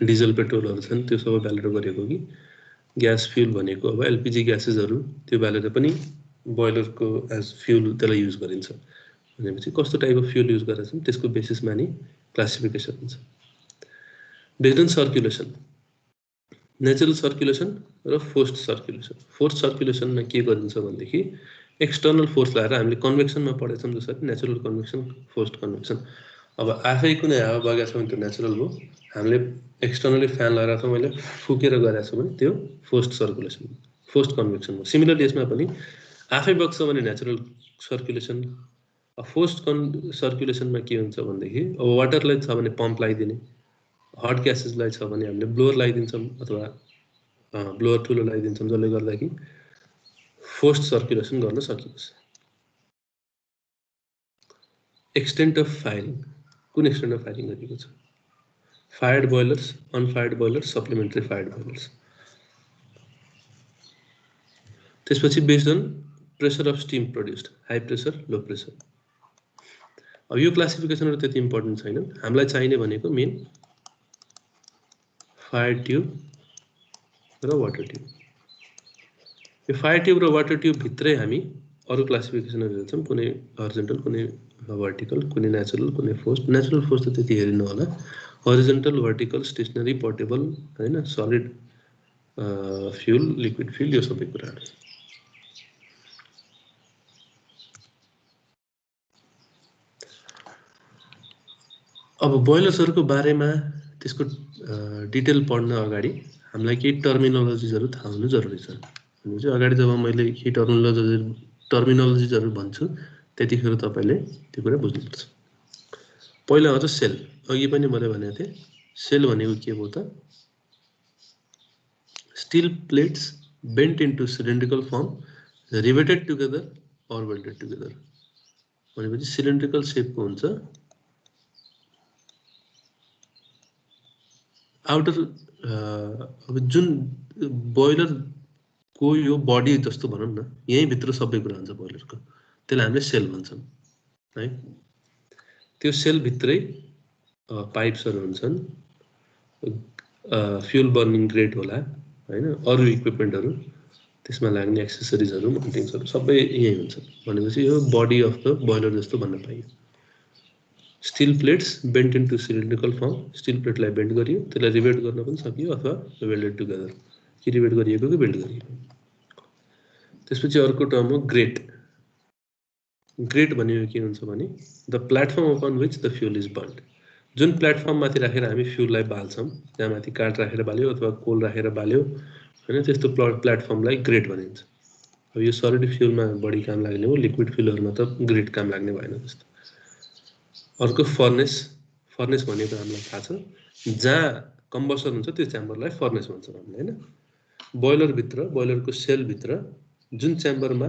डिजल पेट्रोलहरू छन् त्यो सबै बालेर गरेको कि ग्यास फ्युल भनेको अब एलपिजी ग्यासेसहरू त्यो बालेर पनि बोइलरको एज फ्युल त्यसलाई युज गरिन्छ भनेपछि कस्तो टाइप अफ फ्युल युज गरेका छौँ त्यसको बेसिसमा नि क्लासिफिकेसन हुन्छ। Based on circulation, natural circulation र फोर्स्ड सर्कुलेसन। फोर्स्ड सर्कुलेसनमा के गरिन्छ भनेदेखि एक्सटर्नल फोर्स लगाएर हामीले कन्भेक्सनमा पढेछौँ जसरी नेचुरल कन्भेक्सन, फोर्स्ड कन्भेक्सन। अब आफै कुनै हावा बगेको छ भने त्यो नेचुरल हो, हामीले एक्सटर्नली फ्यान लगाएर छौँ मैले फुकेर गरेको छु भने त्यो फोर्स्ड सर्कुलेसन, फोर्स्ड कन्भेक्सन हो। सिमिलरली यसमा पनि आफै बग्छ भने नेचुरल सर्कुलेसन। फोर्स्ड सर्कुलेसनमा के हुन्छ भनेदेखि अब वाटरलाई छ भने पम्प लगाइदिने, हट ग्यासेसलाई छ भने हामीले ब्लोअर लगाइदिन्छौँ अथवा ब्लोअर ठुलो लगाइदिन्छौँ जसले गर्दा कि फोर्स्ड सर्कुलेसन गर्न सकियोस्। एक्सटेन्ट अफ फायरिङ, कुन एक्सटेन्ट अफ फायरिङ गरेको छ। Fired boilers, unfired boilers, supplementary fired boilers. त्यसपछि based on pressure of steam produced, high pressure, low pressure. अब यो क्लासिफिकेसनहरू त्यति इम्पोर्टेन्ट छैनन्, हामीलाई चाहिने भनेको मेन फायर ट्युब र वाटर ट्युब। यो फायर ट्युब र वाटर ट्युब भित्रै हामी अरू क्लासिफिकेसनहरू हेर्छौँ, कुनै हरिजन्टल, कुनै भर्टिकल, कुनै नेचुरल, कुनै फोर्स्ड। नेचुरल फोर्स त त्यति हेरिनु होला, हरिजन्टल, भर्टिकल, स्टेसनरी, पोर्टेबल हैन, सलिड फ्युल, लिक्विड फ्युल, यो सबै कुराहरू। अब बोइलर्सहरूको बारेमा त्यसको डिटेल पढ्न अगाडि हामीलाई केही टर्मिनोलोजिजहरू थाहा हुनु जरुरी छ। भनेपछि अगाडि जब मैले केही टर्मिनोलोजिजहरू भन्छु त्यतिखेर तपाईले त्यो कुरा बुझ्नुपर्छ। पहिला आउँछ सेल। अघि पनि मैले भनेको थिएँ सेल भनेको के हो त, steel plates bent into cylindrical form riveted together or welded together. भनेपछि सिलिन्ड्रिकल शेपको हुन्छ, आउटर अब जुन बोइलर को यो बडी जस्तो भनौँ न, यही भित्र सबै कुरा हुन्छ बोइलरको, त्यसलाई हामीले सेल भन्छौँ है। त्यो सेल भित्रै पाइप्सहरू हुन्छन्, फ्युल बर्निङ ग्रेट होला हैन, अरू इक्विपमेन्टहरू, त्यसमा लाग्ने एक्सेसरिजहरू, मन्टिङ्सहरू सबै यही हुन्छ। भनेपछि यो बडी अफ द बोइलर जस्तो भन्न पाइयो। Steel plates bent into cylindrical form, steel प्लेटलाई बेन्ड गरियो, त्यसलाई रिवेट गर्न पनि सकियो अथवा वेल्डेड टुगेदर, कि रिवेट गरिएको कि बेल्ट गरिएको। त्यसपछि अर्को टर्म हो ग्रेट। ग्रेट भनेको के हुन्छ भने the platform upon which the fuel is burned. जुन प्लेटफर्म माथि राखेर हामी फ्युललाई बाल्छौँ, त्यहाँ माथि काठ राखेर बाल्यो अथवा कोल राखेर बाल्यो हैन, त्यस्तो प्लेटफर्मलाई ग्रेट भनिन्छ। अब यो सलिड फ्युलमा बढी काम लाग्ने हो, लिक्विड फ्युलहरूमा त ग्रेट काम लाग्ने भएन जस्तो। अर्को फर्नेस। फर्नेस भनेको हामीलाई थाहा छ, जहाँ कम्बसन हुन्छ त्यो च्याम्बरलाई फर्नेस भन्छौँ हामीले हैन। बोइलर भित्र, बोइलरको सेल भित्र जुन च्याम्बरमा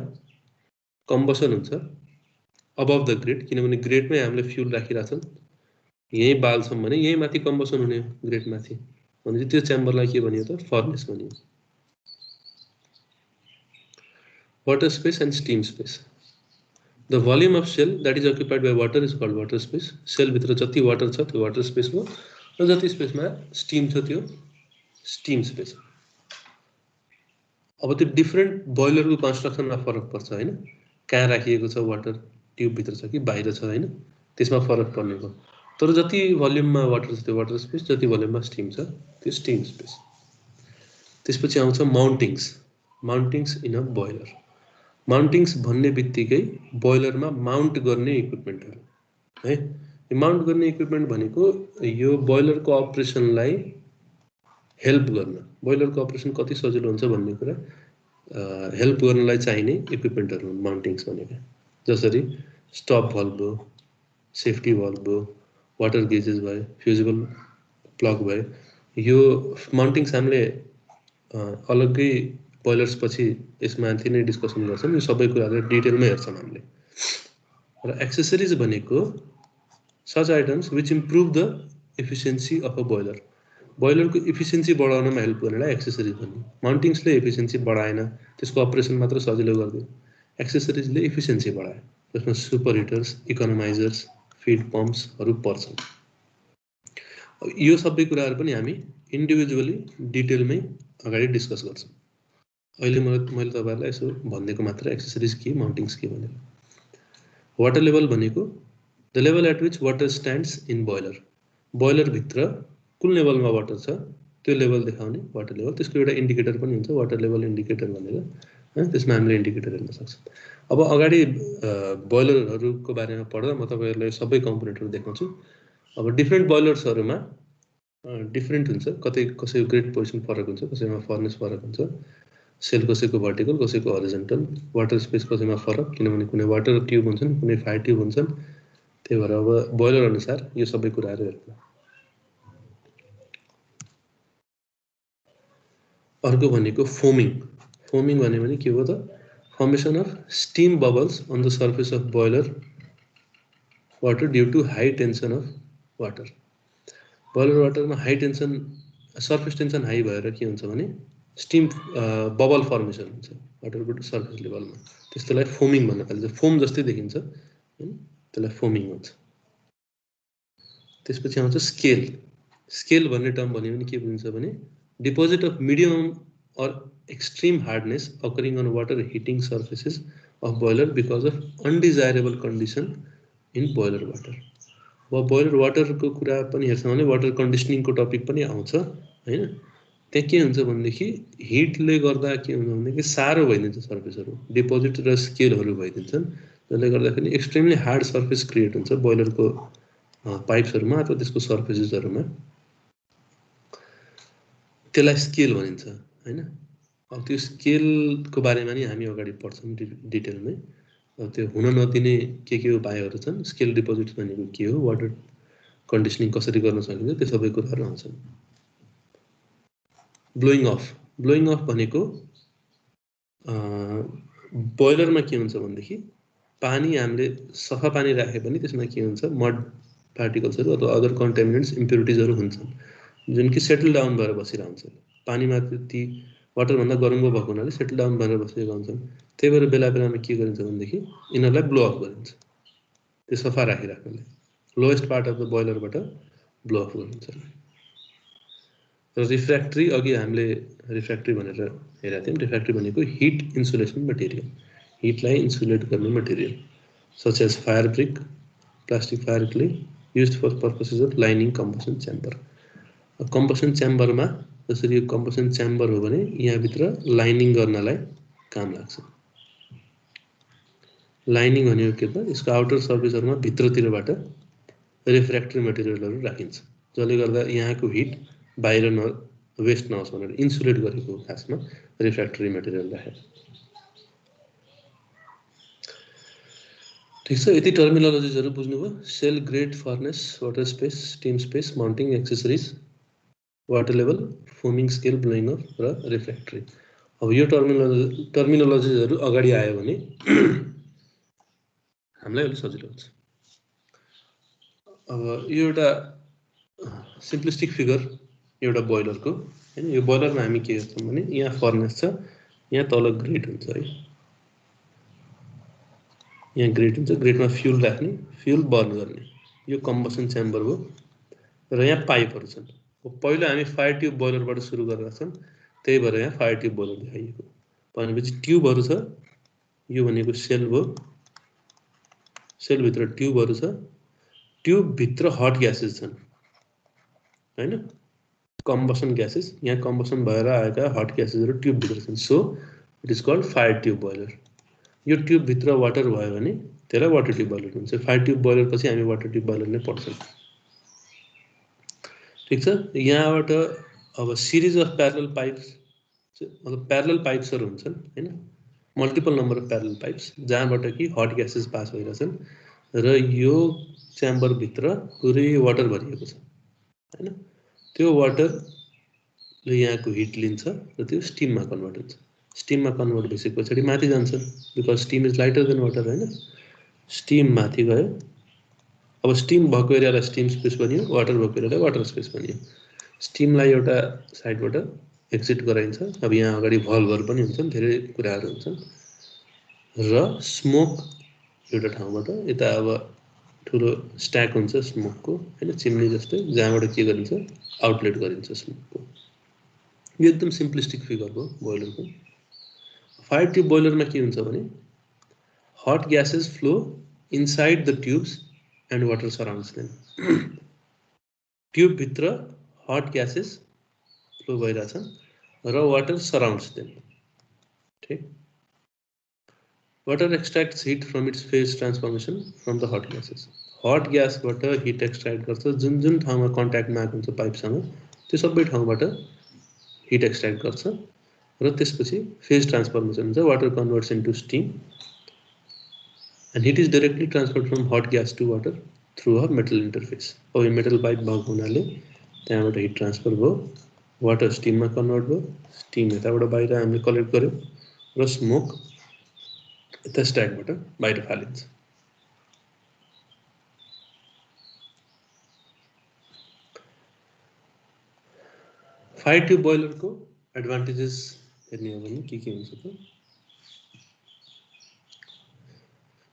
कम्बसन हुन्छ अबभ द ग्रेट, किनभने ग्रेटमै हामीले फ्युल राखिरहेछौँ, यही बाल्छौँ भने यही माथि कम्बसन हुने ग्रेट माथि, भनेपछि त्यो च्याम्बरलाई के भनियो त, फर्नेस भनियो। Water space and steam space. The volume of shell that is occupied by water is called water space. Shell भित्र जति वाटर छ त्यो वाटर स्पेस हो, र जति स्पेसमा स्टिम छ त्यो स्टिम स्पेस। अब त्यो डिफरेन्ट बोइलरको कन्स्ट्रक्सनमा फरक पर्छ हैन, कहाँ राखिएको छ, वाटर ट्युब भित्र छ कि बाहिर छ हैन, त्यसमा फरक पर्ने भयो। तर जति भोल्युममा वाटर छ त्यो वाटर स्पेस, जति भोल्युममा स्टिम छ त्यो स्टिम स्पेस। त्यसपछि आउँछ mountings. Mountings in a boiler. Mountings भन्ने बित्तिकै बोइलरमा माउन्ट गर्ने इक्विपमेन्टहरु है। यो माउन्ट गर्ने इक्विपमेन्ट भनेको यो बोइलरको अपरेसनलाई हेल्प गर्न, बोइलरको अपरेसन कति सजिलो हुन्छ भन्ने कुरा हेल्प गर्नलाई चाहिने इक्विपमेन्टहरु हुन् माउन्टिङ्स भनेको। जसरी स्टप भल्भ भयो, सेफ्टी भल्भ भयो, वाटर गेजेस भयो, फ्युजिबल प्लग भयो। यो माउन्टिङ्स हामीले अलग्गै बोइलर्स पछि यसमाथि नै डिस्कसन गर्छौँ। यो सबै कुराहरु डिटेलमा हेर्छौँ हामीले। र एक्सेसरिज भनेको such items which improve the efficiency of a boiler. बोइलरको इफिसियन्सी बढाउनमा हेल्प गर्नेलाई एक्सेसरिज भन्ने। माउन्टिङ्सले इफिसियन्सी बढाएन, त्यसको अपरेसन मात्र सजिलो गरिदियो। एक्सेसरिजले इफिसियन्सी बढायो, जसमा सुपर हिटर्स, इकोनोमाइजर्स, फिड पम्प्सहरु पर्छन्। यो सबै कुराहरु पनि हामी इन्डिभिजुअली डिटेलमै अगाडि डिस्कस गर्छौँ। अहिले मैले तपाईहरुलाई यसो भन्नेको मात्र एक्सेसरिज के, माउन्टिङ्स के भनेर। वाटर लेभल भनेको the level at which water stands in boiler. Boiler भित्र कुन लेभलमा वाटर छ त्यो लेभल देखाउने वाटर लेभल। त्यसको एउटा इन्डिकेटर पनि हुन्छ, वाटर लेभल इन्डिकेटर भनेर हैन। त्यसमा हामीले इन्डिकेटर हेर्न सक्छौँ। अब अगाडि बोइलरहरुको बारेमा पढ्दा म तपाईहरुलाई सबै कम्पोनेन्टहरु देखाउँछु। अब डिफरेन्ट बोइलर्सहरुमा डिफरेन्ट हुन्छ, कतै कसैको ग्रेड पोजिसन फरक हुन्छ, कसैमा फर्नेस फरक हुन्छ, सेल कसैको भर्टिकल कसैको हरिजन्टल, वाटर स्पेस कसैमा फरक, किनभने कुनै वाटर ट्युब हुन्छन्, कुनै फायर ट्युब हुन्छन्। त्यही भएर अब बोइलर अनुसार यो सबै कुराहरु हेर्नु। अर्को भनेको फोमिङ। फोमिङ भने के हो त? Formation of steam bubbles on the surface of boiler water due to high tension of water. Boiler वाटरमा high tension, surface tension high भएर के हुन्छ भने स्टीम बबल फर्मेसन हुन्छ वाटरको सर्फेस लेभलमा। त्यस्तोलाई फोमिङ भन्न थालिन्छ। फोम जस्तै देखिन्छ हैन, त्यसलाई फोमिङ भन्छ। त्यसपछि आउँछ स्केल। स्केल भन्ने टर्म भन्यो भने के बुझिन्छ भने deposit of medium or extreme hardness occurring on water heating surfaces of boiler because of undesirable condition in boiler water. अब बोइलर वाटरको कुरा पनि हेर्छौँ भने वाटर कन्डिसनिङको टपिक पनि आउँछ हैन। त्यहाँ के हुन्छ भनेदेखि हिटले गर्दा के हुन्छ भनेदेखि सारो भइदिन्छ सर्फेसहरु, डिपोजिट र स्केलहरु भइदिन्छन्, जसले गर्दाखेरि एक्सट्रिमली हार्ड सर्फेस क्रिएट हुन्छ बोइलरको पाइप्सहरुमा अथवा त्यसको सर्फेसेसहरुमा। त्यसलाई स्केल भनिन्छ हैन। अब त्यो स्केलको बारेमा नि हामी अगाडि पढ्छौँ डिटेलमै। अब त्यो हुन नदिने के उपायहरु छन्, स्केल डिपोजिट भनेको के हो, वाटर कन्डिसनिङ कसरी गर्न सकिन्छ, त्यो सबै कुराहरु आउँछन्। Blowing of. ब्लोइङ अफ भनेको बोइलरमा के हुन्छ भनेदेखि पानी हामीले सफा पानी राखे पनि त्यसमा के हुन्छ, मड पार्टिकल्सहरु अथवा अदर कन्टामिनेन्ट्स इम्प्युरिटिजहरु हुन्छन् जुन कि सेटल डाउन भएर बसिरहन्छन्। पानीमा त्यति वाटर भन्दा गरमको भएको हुनाले सेटल डाउन भएर बसेका हुन्छन्। त्यही भएर बेला बेलामा के गरिन्छ भनेदेखि यिनीहरुलाई ब्लो अफ गरिन्छ, त्यो सफा राखिराख्नलाई। लोएस्ट पार्ट अफ द बोइलरबाट ब्लो अफ गरिन्छ। र रिफ्र्याक्ट्री, अघि हामीले रिफ्र्याक्ट्री भनेर हेरेका थियौँ। रिफ्र्याक्ट्री भनेको हिट इन्सुलेसन मटेरियल, हिटलाई इन्सुलेट गर्ने material such as fire brick, plastic fire clay used for purposes of lining combustion chamber. Combustion च्याम्बरमा जसरी यो कम्बसन च्याम्बर हो भने यहाँभित्र लाइनिङ गर्नलाई काम लाग्छ। लाइनिङ भनेको के त? यसको आउटर सर्फेसहरुमा भित्रतिरबाट रिफ्र्याक्ट्री मटेरियलहरु राखिन्छ, जसले गर्दा यहाँको हिट बाहिर वेस्ट नहोस् भनेर इन्सुलेट गरेको खासमा रिफ्र्याक्ट्री मटेरियल राखेर। ठीक छ, यति टर्मिनोलोजिजहरु बुझ्नुभयो। Shell, grate, furnace, water space, steam space, mounting, accessories, water level, foaming, scale, blowing off र रिफ्र्याक्ट्री। अब यो टर्मिनोलोजिजहरु अगाडि आयो भने हामीलाई अलि सजिलो हुन्छ। अब यो एउटा सिम्पलिस्टिक फिगर एउटा बोइलरको हैन। यो बोइलरमा हामी के हेर्छौँ भने यहाँ फर्नेस छ, यहाँ तल ग्रेड हुन्छ है। यहाँ ग्रेड हुन्छ, ग्रेडमा फ्युल राख्ने, फ्युल बर्न गर्ने। यो कम्बसन च्याम्बर हो र यहाँ पाइपहरु छन्। पहिलो हामी फायर ट्युब बोइलरबाट सुरु गरेका छौं, त्यही भएर यहाँ फायर ट्युब बोइलर देखाइएको। भनेपछि ट्युबहरु छ, यो भनेको सेल हो, सेल भित्र ट्युबहरु छ, ट्युब भित्र हट ग्यासेस छन् हैन, कम्बसन ग्यासेस, यहाँ कम्बसन भएर आएका हट ग्यासेसहरु ट्युब भित्र छन्। So it is called fire tube boiler. यो ट्युब भित्र वाटर भयो भने त्यसलाई वाटर ट्युब बोइलर भन्छ। फायर ट्युब बोइलर पछि हामी वाटर ट्युब बोइलर नै पढ्छौं। ठीक छ, यहाँबाट अब सिरिज अफ प्यारलल पाइप्स, मतलब प्यारलल पाइप्सहरु हुन्छन् हैन, multiple number of parallel pipes जहाँबाट कि हट ग्यासेस पास भइरहेछन् र यो च्याम्बर भित्र पुरै वाटर भरिएको छ हैन। त्यो वाटरले यहाँको हिट लिन्छ र त्यो स्टिममा कन्भर्ट हुन्छ। स्टिममा कन्भर्ट भइसकेपछि माथि जान्छ, because steam is lighter than water हैन। स्टिम माथि गयो, अब स्टिम भएको एरियालाई स्टिम स्पेस बनियो, वाटर भएको एरियालाई वाटर स्पेस बनियो। स्टिमलाई एउटा साइडबाट एक्जिट गराइन्छ। अब यहाँ अगाडि भल्भहरु पनि हुन्छन्, धेरै कुराहरु हुन्छन् र स्मोक एउटा ठाउँबाट यता अब ठुलो स्ट्याक हुन्छ स्मोकको हैन, चिम्नी जस्तै, जहाँबाट के गरिन्छ आउटलेट गरिन्छ स्मोकको। यो एकदम सिम्पलिस्टिक फिगर हो बोइलरको। फायर ट्युब बोइलरमा के हुन्छ भने hot gases flow inside the tubes and water surrounds them. Tube भित्र हट ग्यासेस फ्लो भइरहेछ र वाटर सराउन्ड्स देम। ठीक, water extracts heat from its phase transformation from the hot gases. हट ग्यासबाट हिट एक्सट्र्याक्ट गर्छ, जुन जुन ठाउँमा कन्ट्याक्टमा आएको हुन्छ पाइपसँग त्यो सबै ठाउँबाट हिट एक्सट्र्याक्ट गर्छ र त्यसपछि फेज ट्रान्सफर्मेसन हुन्छ, water converts into steam and heat is directly transferred from hot gas to water through a metal interface. अब यो मेटल पाइप भएको हुनाले त्यहाँबाट हिट ट्रान्सफर भयो, वाटर स्टिममा कन्भर्ट भयो, स्टिम यताबाट बाहिर हामीले कलेक्ट गर्यो र स्मोक यता स्ट्याकबाट बाहिर फालिन्छ। फायर ट्युब बोइलरको एडभान्टेजेस हेर्ने हो भने के हुन्छ त,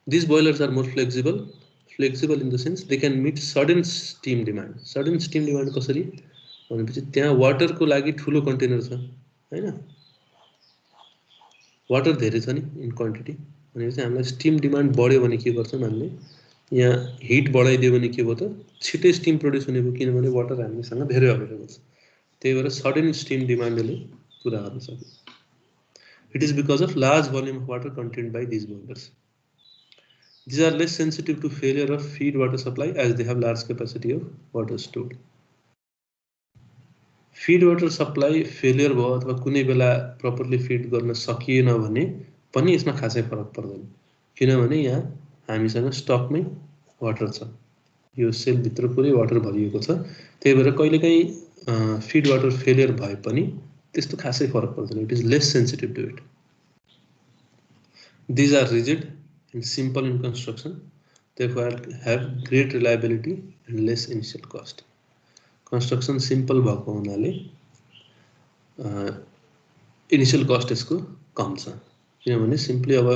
these boilers are more flexible in the sense they can meet sudden steam demand. Sudden steam demand कसरी भनेपछि त्यहाँ वाटरको लागि ठुलो कन्टेनर छ हैन, वाटर धेरै छ नि इन क्वान्टिटी, भनेपछि हामीलाई स्टिम डिमान्ड बढ्यो भने के गर्छौं हामीले, यहाँ हिट बढाइदियो भने के भयो त छिटै स्टिम प्रोड्युस हुने भयो, किनभने वाटर हामीसँग धेरै अभाइलेबल छ। त्यही भएर सडन स्टिम डिमान्डले पुरा गर्न सक्यो। It is because of large volume of water contained by these boilers. These are less sensitive to failure of feed water supply as they have large capacity of water stored. Feed water supply failure भयो अथवा कुनै बेला properly feed गर्न सकिएन भने पनि यसमा खासै फरक पर्दैन, किनभने यहाँ हामीसँग स्टकमै वाटर छ, यो सेल भित्र पुरै वाटर भरिएको छ। त्यही भएर कहिलेकाहीँ फिड वाटर फेलियर भए पनि त्यस्तो खासै फरक पर्दैन। It is less sensitive to it. These are rigid and simple in construction, therefore have great reliability and less initial cost. Construction simple भएको हुनाले इनिशियल कस्ट यसको कम छ, किनभने सिम्पली अब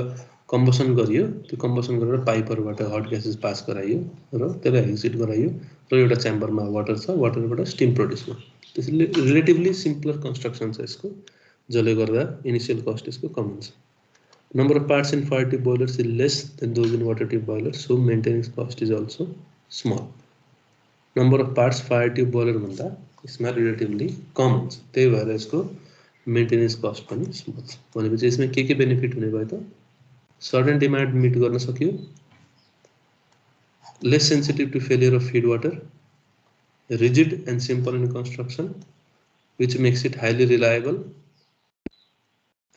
कम्बसन गरियो, त्यो कम्बसन गरेर पाइपहरुबाट हट ग्यासेस पास गराइयो र त्यसलाई एक्जिट गराइयो र एउटा च्याम्बरमा वाटर छ, वाटरबाट स्टिम प्रोड्युस भयो। त्यसैले रिलेटिभली सिम्पलर कन्स्ट्रक्सन छ यसको, जसले गर्दा इनिशियल कस्ट यसको कम हुन्छ। Number of parts in fire tube boilers is less than those in water tube boilers, so maintenance cost is also small. Number of parts fire tube boiler भन्दा यसमा relatively कम हुन्छ, त्यही भएर यसको मेन्टेनेन्स कस्ट पनि small छ। भनेपछि यसमा के बेनिफिट हुने भयो त, सडन डिमान्ड मिट गर्न सक्यो, less sensitive to failure of feed water, rigid and simple in construction which makes it highly reliable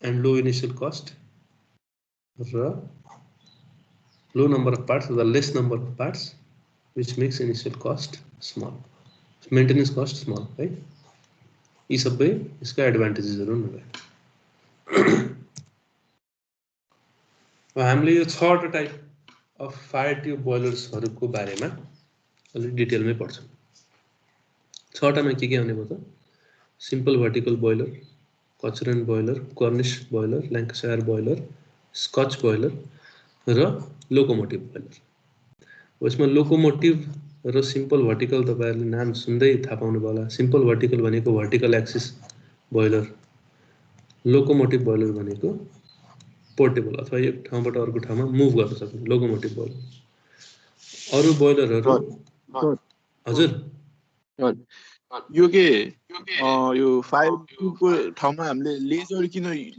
and low initial cost, low number of parts, the less number of parts, which makes initial cost small, maintenance cost small, right? यी सबै यसका एडभान्टेजेसहरु हुन्। हामीले यो 6 वटा type of fire tube बोइलर्सहरुको बारेमा अलि डिटेलमै पढ्छौं। 6 वटामा के आउने भयो त, simple vertical boiler, Cochran boiler, Cornish boiler, Lancashire boiler, Scotch boiler र लोकोमोटिभ बोइलर। यसमा लोकोमोटिभ र सिम्पल भर्टिकल तपाईहरुले नाम सुन्दै थाहा पाउनु भयो होला। सिम्पल भर्टिकल भनेको भर्टिकल एक्सिस बोइलर, लोकोमोटिभ बोइलर भनेको पोर्टेबल अथवा एक ठाउँबाट अर्को ठाउँमा मुभ गर्न सक्ने लोकोमोटिभ बोइलर। अरु बोइलरहरु हजुर यो के यो फायर ट्युबको ठाउँमा हामीले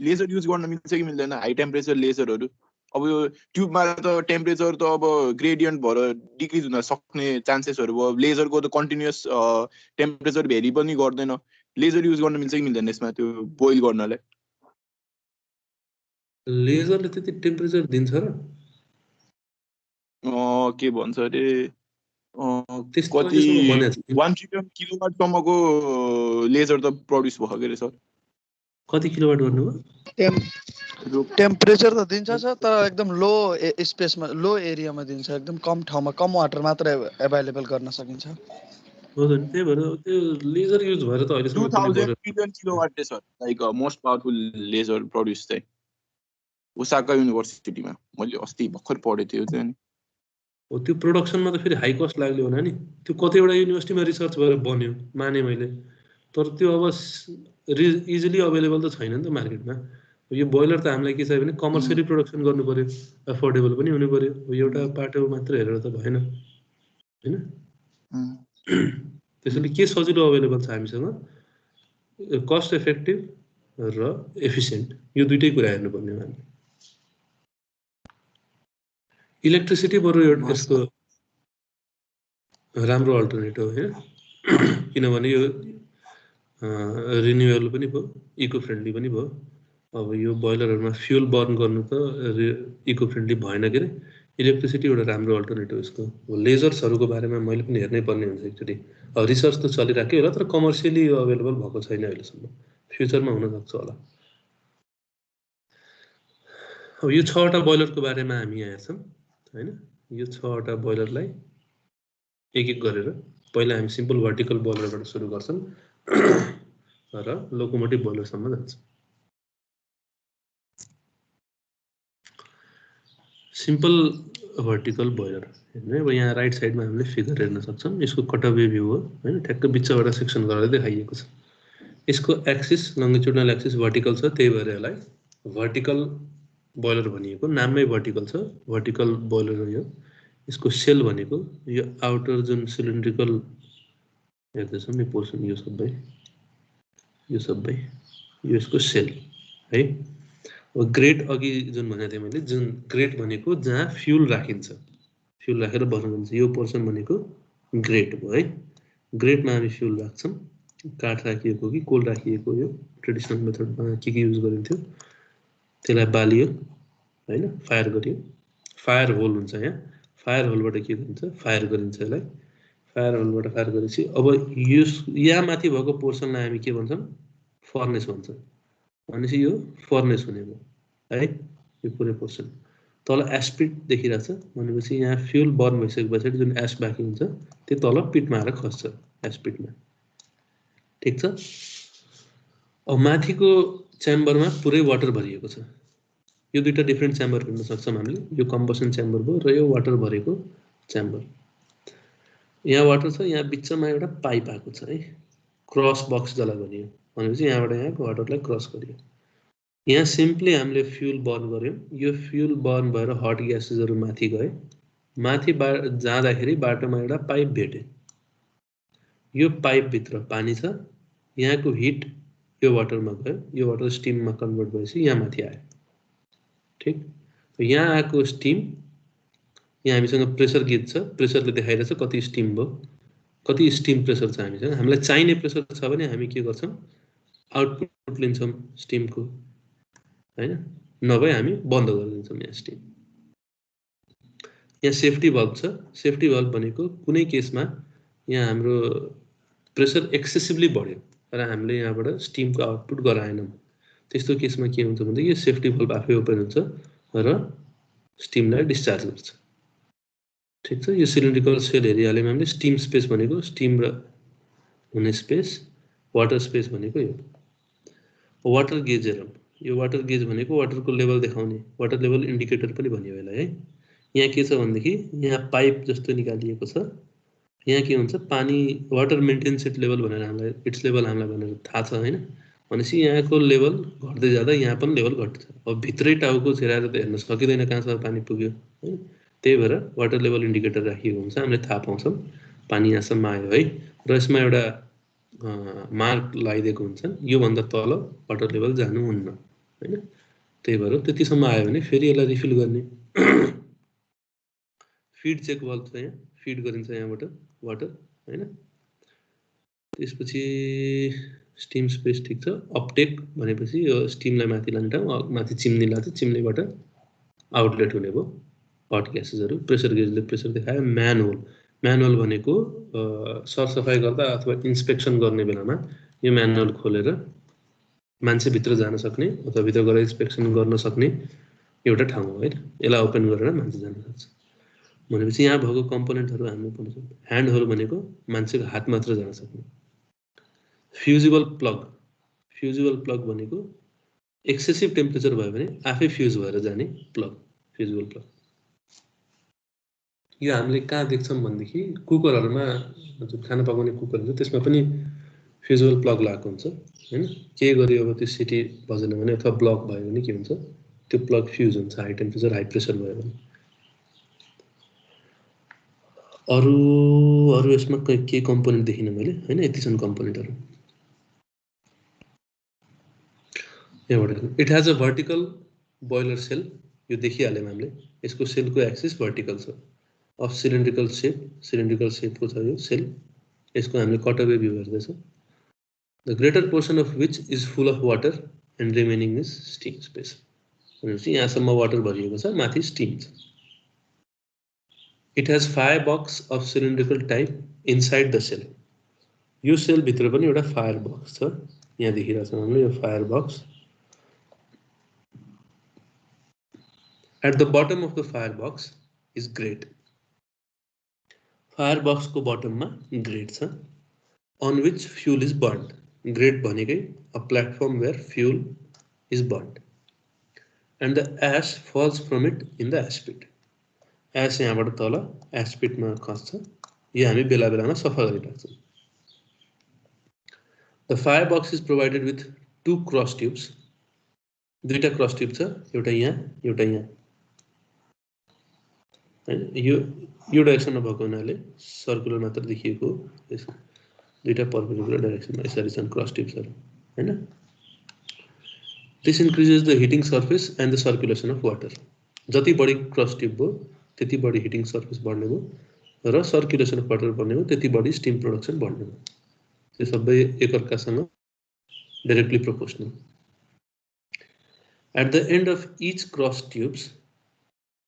लेजर युज गर्न मिल्छ कि मिल्दैन? हाई टेम्परेचर लेजरहरु अब यो ट्युबमा त टेम्परेचर त अब ग्रेडियन्ट भएर डिक्रिज हुन सक्ने चान्सेसहरु भयो। लेजरको त कन्टिन्युअस टेम्परेचर भेरी पनि गर्दैन। लेजर युज गर्न मिल्छ कि मिल्दैन यसमा त्यो बोइल गर्नलाई? लेजरले त्यति टेम्परेचर दिन्छ र? के भन्छ अरे त्यस्तो कति अहिलेसम्म बनेको छैन। 1 ट्रिलियन किलोवाट सम्मको लेजर त प्रोड्युस भयो के रे सर? कति किलोवाट गर्नुभयो? टेम्परेचर त दिन्छ सर, तर एकदम लो स्पेसमा, लो एरियामा दिन्छ। एकदम कम ठाउँमा, कम वाटर मात्र अभाइलेबल गर्न सकिन्छ। हो त, त्यही भएर त्यो लेजर युज भएर त अहिलेसम्म कुनै 2000 boiler trillion kilowatt sir, like most powerful laser produce चाहिँ ओसाका युनिभर्सिटीमा मैले अस्ति भर्खर पढेको थियो त्यो नि। हो त्यो प्रोडक्सनमा त फेरि हाई कस्ट लाग्यो होला नि। त्यो कतिवटा युनिभर्सिटीमा रिसर्च भएर बन्यो माने मैले, तर त्यो अब इजिली अवेलेबल त छैन नि त मार्केटमा। यो बोइलर त हामीलाई के चाहियो भने कमर्सियली प्रोडक्सन गर्नु पर्यो, अफोर्डेबल पनि हुनु पर्यो। एउटा पाटो मात्र हेरेर त भएन हैन। त्यसैले के सजिलो अवेलेबल छ हामीसँग? कस्ट इफेक्टिभ र एफिसिएन्ट, यो दुईटै कुरा हेर्नुपर्ने हो हामीले। इलेक्ट्रिसिटी बरु यसको राम्रो अल्टरनेटिभ हो हैन, किनभने यो रिन्युएबल पनि भयो, इको फ्रेन्डली पनि भयो। अब यो बोइलरहरुमा फ्युल बर्न गर्नु त इको फ्रेन्डली भएन के रे। इलेक्ट्रिसिटी एउटा राम्रो अल्टरनेटिभ यसको। लेजर्सहरुको बारेमा मैले पनि हेर्नै पर्ने हुन्छ एकचोटी। रिसर्च त चलिराकै होला, तर कमर्सियली यो अवेलेबल भएको छैन अहिलेसम्म। फ्युचरमा हुन सक्छ होला। अब यो 6 वटा बोइलरको बारेमा हामी यहाँ हेर्छौं हैन। यो 6 वटा बोइलरलाई एक एक गरेर पहिला हामी सिम्पल भर्टिकल बोइलरबाट सुरु गर्छौं र लोकोमोटिभ बोइलरसम्म जान्छौं। सिम्पल भर्टिकल बोइलर हेर्नु, अब यहाँ राइट साइडमा हामीले फिगर हेर्न सक्छौं। यसको कटअवे भ्यू हो हैन, ठ्याक्क बिचबाट सेक्सन गरेर देखाइएको छ। यसको एक्सिस लंगिट्युडनल एक्सिस भर्टिकल छ, त्यही भएर यसलाई भर्टिकल बोइलर भनिएको। नाममै भर्टिकल छ, भर्टिकल बोइलर हो यो। यसको सेल भनेको यो आउटर जुन सिलिन्ड्रिकल हेर्दैछौं नि पोर्सन, यो सबै यो यसको सेल है। अब ग्रेट अघि जुन भनेको थिएँ मैले, जुन ग्रेट भनेको जहाँ फ्युल राखिन्छ, फ्युल राखेर बनाइन्छ, यो पोर्सन भनेको ग्रेट भयो है। ग्रेटमा हामी फ्युल राख्छौं, काठ राखिएको कि कोल राखिएको, यो ट्रेडिसनल मेथडमा के युज गरिन्थ्यो, त्यसलाई बालियो हैन, फायर गरियो। फायर होल हुन्छ यहाँ, फायर होलबाट के हुन्छ, फायर गरिन्छ यसलाई। फायर होलबाट फायर गरेपछि अब यो यहाँ माथि भएको पोर्सनलाई हामी के भन्छौं, फर्नेस भन्छौं। भनेपछि यो फर्नेस हुने भयो है। यो पुरै पोर्सन तल एस्पिड देखिरहेछ भनेपछि यहाँ फ्युल बर्न भइसकेपछि जुन एस बाँकी हुन्छ त्यो तल पिटमा आएर खस्छ एस्पिडमा, ठीक छ। अब माथिको च्याम्बरमा पुरै वाटर भरिएको छ। यो दुईटा डिफरेन्ट च्याम्बर हेर्न सक्छौं हामीले। यो कम्बसन च्याम्बर भयो र यो वाटर भरेको च्याम्बर। यहाँ वाटर छ, यहाँ बिचमा एउटा पाइप आएको छ है, क्रस बक्स जसलाई भनियो। भनेपछि यहाँबाट यहाँको वाटरलाई क्रस गरियो। यहाँ सिम्पली हामीले फ्युल बर्न गर्यौं। यो फ्युल बर्न भएर हट ग्यासेसहरु माथि गए। माथि जाँदाखेरि बाटोमा एउटा पाइप भेटे। यो पाइप भित्र पानी छ, यहाँको हिट यो वाटरमा गयो, यो वाटर स्टिममा कन्भर्ट भएपछि यहाँ माथि आयो, ठीक। यहाँ आएको स्टिम, यहाँ हामीसँग प्रेसर गेज छ, प्रेसरले देखाइरहेछ कति स्टिम भयो, कति स्टिम प्रेसर छ हामीसँग। हामीलाई चाहिने प्रेसर छ भने हामी के गर्छौं, आउटपुट लिन्छौं स्टिमको हैन, नभए हामी बन्द गरिदिन्छौं यहाँ स्टिम। यहाँ सेफ्टी भल्भ छ। सेफ्टी भल्भ भनेको कुनै केसमा यहाँ हाम्रो प्रेसर एक्सेसिभली बढ्यो र हामीले यहाँबाट स्टिमको आउटपुट गराएनौं, त्यस्तो केसमा के हुन्छ भन्दा यो सेफ्टी भल्भ आफै ओपन हुन्छ र स्टिमलाई डिस्चार्ज गर्छ, ठीक छ। यो सिलिन्ड्रिकल सेल हेरिहाल्यौं हामीले। स्टिम स्पेस भनेको स्टिम र हुने स्पेस, वाटर स्पेस भनेको यो। वाटर गेज हेरौं। यो वाटर गेज भनेको वाटरको लेभल देखाउने, वाटर लेभल इन्डिकेटर पनि भनियो यसलाई है। यहाँ के छ भन्देखि यहाँ पाइप जस्तो निकालिएको छ, यहाँ के हुन्छ पानी वाटर मेन्टेन्स इट लेभल भनेर हामीलाई इट्स लेभल हामीलाई भनेर थाहा छ हैन भनेपछि यहाँको लेभल घट्दै जाँदा यहाँ पनि लेभल घट्छ अब भित्रै टाउको छिराएर त हेर्न सकिँदैन कहाँसम्म पानी पुग्यो हैन त्यही भएर वाटर लेभल इन्डिकेटर राखिएको हुन्छ हामीले थाहा पाउँछौँ पानी यहाँसम्म आयो है र यसमा एउटा मार्क लगाइदिएको हुन्छ योभन्दा तल वाटर लेभल जानुहुन्न हैन त्यही भएर त्यतिसम्म आयो भने फेरि यसलाई रिफिल गर्ने फिड चेक वाल्भ छ यहाँ फिड गरिन्छ यहाँबाट वाटर हैन त्यसपछि स्टिम स्पेस ठीक छ अपटेक भनेपछि यो स्टिमलाई माथि लाने ठाउँ माथि चिम्नीलाई चाहिँ चिम्नीबाट आउटलेट हुने भयो हट ग्यासेसहरु प्रेसर गेजले प्रेसर देखायो म्यानुअल भनेको सरसफाई गर्दा अथवा इन्स्पेक्सन गर्ने बेलामा यो म्यानुअल खोलेर मान्छे भित्र जान सक्ने अथवा भित्र गएर इन्स्पेक्सन गर्न सक्ने एउटा ठाउँ हो हैन यसलाई ओपन गरेर मान्छे जान सक्छ भनेपछि यहाँ भएको कम्पोनेन्टहरु हामीले पाउँछौँ ह्यान्ड होल भनेको मान्छेको हात मात्र जान सक्ने फ्युजिबल प्लग भनेको एक्सेसिभ टेम्परेचर भयो भने आफै फ्युज भएर जाने प्लग फ्युजिबल प्लग यो हामीले कहाँ देख्छौं भन्देखि कुकरहरुमा जुन खाना पकाउने कुकर हुन्छ त्यसमा पनि फ्युजिबल प्लग लागेको हुन्छ हैन के गर्यो अब त्यो सिटी बजेन भने अथवा ब्लक भयो भने के हुन्छ त्यो प्लग फ्युज हुन्छ हाई टेम्परेचर हाई प्रेसर भयो भने अरु यसमा के कम्पोनेन्ट देखिन मैले हैन यति छन् कम्पोनेन्टहरु यहाँबाट it has a vertical boiler shell यो देखिहाल्यौं हामीले यसको सेलको एक्सिस भर्टिकल छ अफ सिलिन्ड्रिकल सेपको छ यो सेल यसको हामीले कटअवे भ्यू हेर्दै छौं the greater portion of which is full of water and remaining is steam space भनेपछि यहाँसम्म वाटर भरिएको छ माथि स्टीम छ it has fire box of cylindrical type inside the shell यो सेल भित्र पनि एउटा फायर बक्स छ यहाँ देखिरहेको छ हामीले यो fire box at the bottom of the firebox is grate firebox को bottom मा grate छ on which fuel is burned grate भनेकै a platform where fuel is burned and the ash falls from it in the ash pit ash यहाँबाट तल ash pit मा खस्छ यो हामी बेला बेलामा सफा गरिराख्छौं the firebox is provided with two cross tubes दुईटा क्रस ट्युब छ एउटा यहाँ यो डाइरेक्सनमा भएको हुनाले सर्कुलर मात्र देखिएको यसको दुईटा परपेन्डिकुलर डाइरेक्सनमा यसरी छन् क्रस ट्युब्सहरु हैन this increases the heating surface and the circulation of water जति बढी क्रस ट्युब भयो त्यति बढी हिटिङ सर्फेस बढ्ने भयो र सर्कुलेसन अफ वाटर बढ्ने भयो त्यति बढी स्टीम प्रोडक्सन बढ्ने भयो यो सबै एकअर्कासँग directly proportional at the end of each cross tubes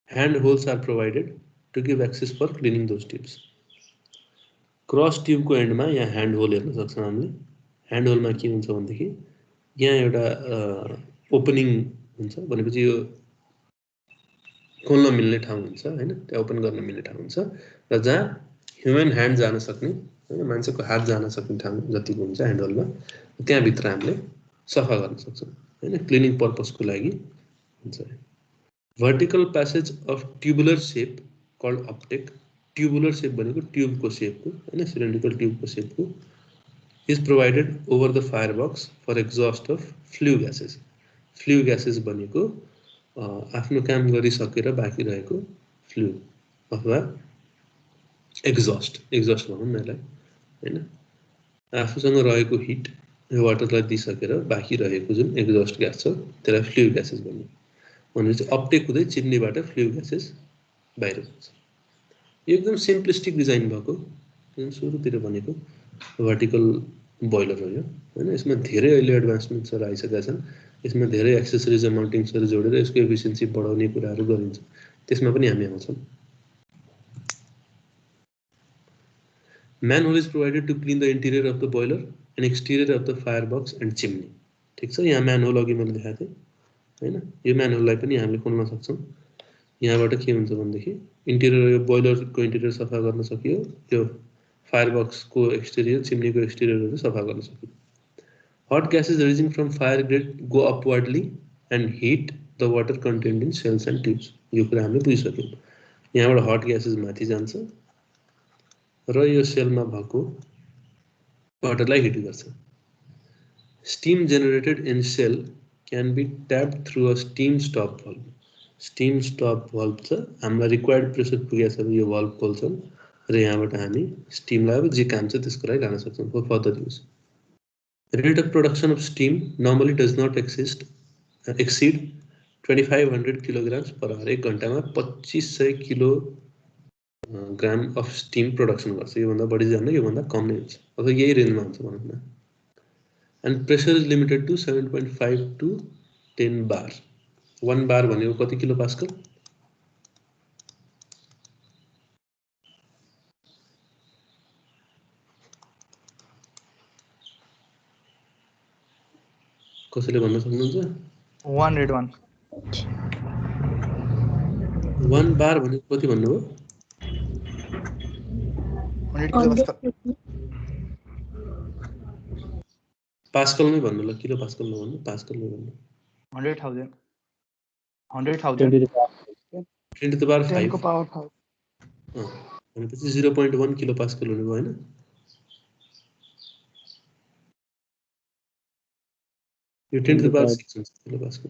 hand holes are provided to give access for cleaning those tubes cross tube को एन्ड मा यहाँ ह्यान्ड होल हेर्न सक्छौं हामीले ह्यान्ड होल मा के हुन्छ भन्देखि यहाँ एउटा ओपनिङ हुन्छ भनेपछि यो खोल्न मिल्ने ठाउँ हुन्छ हैन त्यो ओपन गर्न मिल्ने ठाउँ हुन्छ र जहाँ ह्युमन ह्यान्ड जान सक्ने हैन मान्छेको हात जान सक्ने ठाउँ जतिको हुन्छ ह्यान्ड होलमा त्यहाँ भित्र हामीले सफा गर्न सक्छौं हैन क्लिनिङ पर्पसको लागि हुन्छ vertical passage of tubular shape called uptake tubular shape भनेको ट्युब को शेप को हैन cylindrical ट्युब को शेप को is provided over the firebox for exhaust of flue gases भनेको आफ्नो काम गरिसकेर बाँकी रहेको फ्लू अथवा एक्जस्ट भनौं न यसलाई हैन आफूसँग रहेको हिट यो वाटरलाई दिइसकेर बाँकी रहेको जुन एक्जस्ट ग्यास छ त्यसलाई फ्लू ग्यासेस भनिन्छ भनेपछि अपटेक हुँदै चिम्नीबाट फ्लू ग्यासेस बाहिर जान्छ यो एकदम सिम्पलिस्टिक डिजाइन भएको जुन सुरुतिर भनेको भर्टिकल बोइलर हो यो हैन यसमा धेरै अहिले एडभान्समेन्ट्सहरु आइसकेका छन् यसमा धेरै एक्सेसरिज र माउन्टिङ्सहरु जोडेर यसको एफिसिएन्सी बढाउने कुराहरु गरिन्छ त्यसमा पनि हामी आउँछौं manhole is provided to clean the interior of the boiler and exterior of the firebox and chimney ठीक छ यहाँ manhole अघि मैले देखाएको थिएँ हैन यो म्यानुअललाई पनि हामीले खोल्न सक्छौं यहाँबाट के हुन्छ भन्देखि इन्टिरियर यो बोइलर को इन्टिरियर सफा गर्न सकियो यो फायरबक्स को एक्सटेरियर चिम्नी को एक्सटेरियरहरु सफा गर्न सकियो hot gases rising from fire grate go upwardly and heat the water contained in cells and tubes यो कुरा हामीले बुझिसक्यौं यहाँबाट हट ग्यासेस माथि जान्छ र यो सेलमा भएको वाटरलाई हिट गर्छ। Steam generated in shell can be tapped through a steam stop valve. Steam stop valve छ, हामीलाई रिक्वायर्ड प्रेसर पुगेछ भने यो भल्भ खोल्छौँ र यहाँबाट हामी स्टीमलाई अब जे काम छ त्यसको लागि लान सक्छौँ for further use. Rate of production of steam normally does not exceed 2500 kilograms per hour। 1 घण्टामा 2500 किलोग्राम अफ स्टीम प्रोडक्सन गर्छ। योभन्दा बढी जान्न, योभन्दा कम नै हुन्छ, अथवा यही रेन्जमा हुन्छ भनौँ न। And pressure is limited to 7.5 to 10 bar। 1 bar भनेको कति किलो पास्कल? कसैले भन्न सक्नुहुन्छ? 101 1 bar भनेको कति भन्नुभयो? 100 किलोपास्कल। पास्कलमै भन्नु ल, किलो पास्कल नभन्नु, पास्कलमै भन्नु। 100,000 10 to the power 10 को 5 पावर 5। भनेपछि 0.1 किलो पास्कल हुने भयो हैन? यो 10 to the power 6 हुन्छ किलो पास्कल।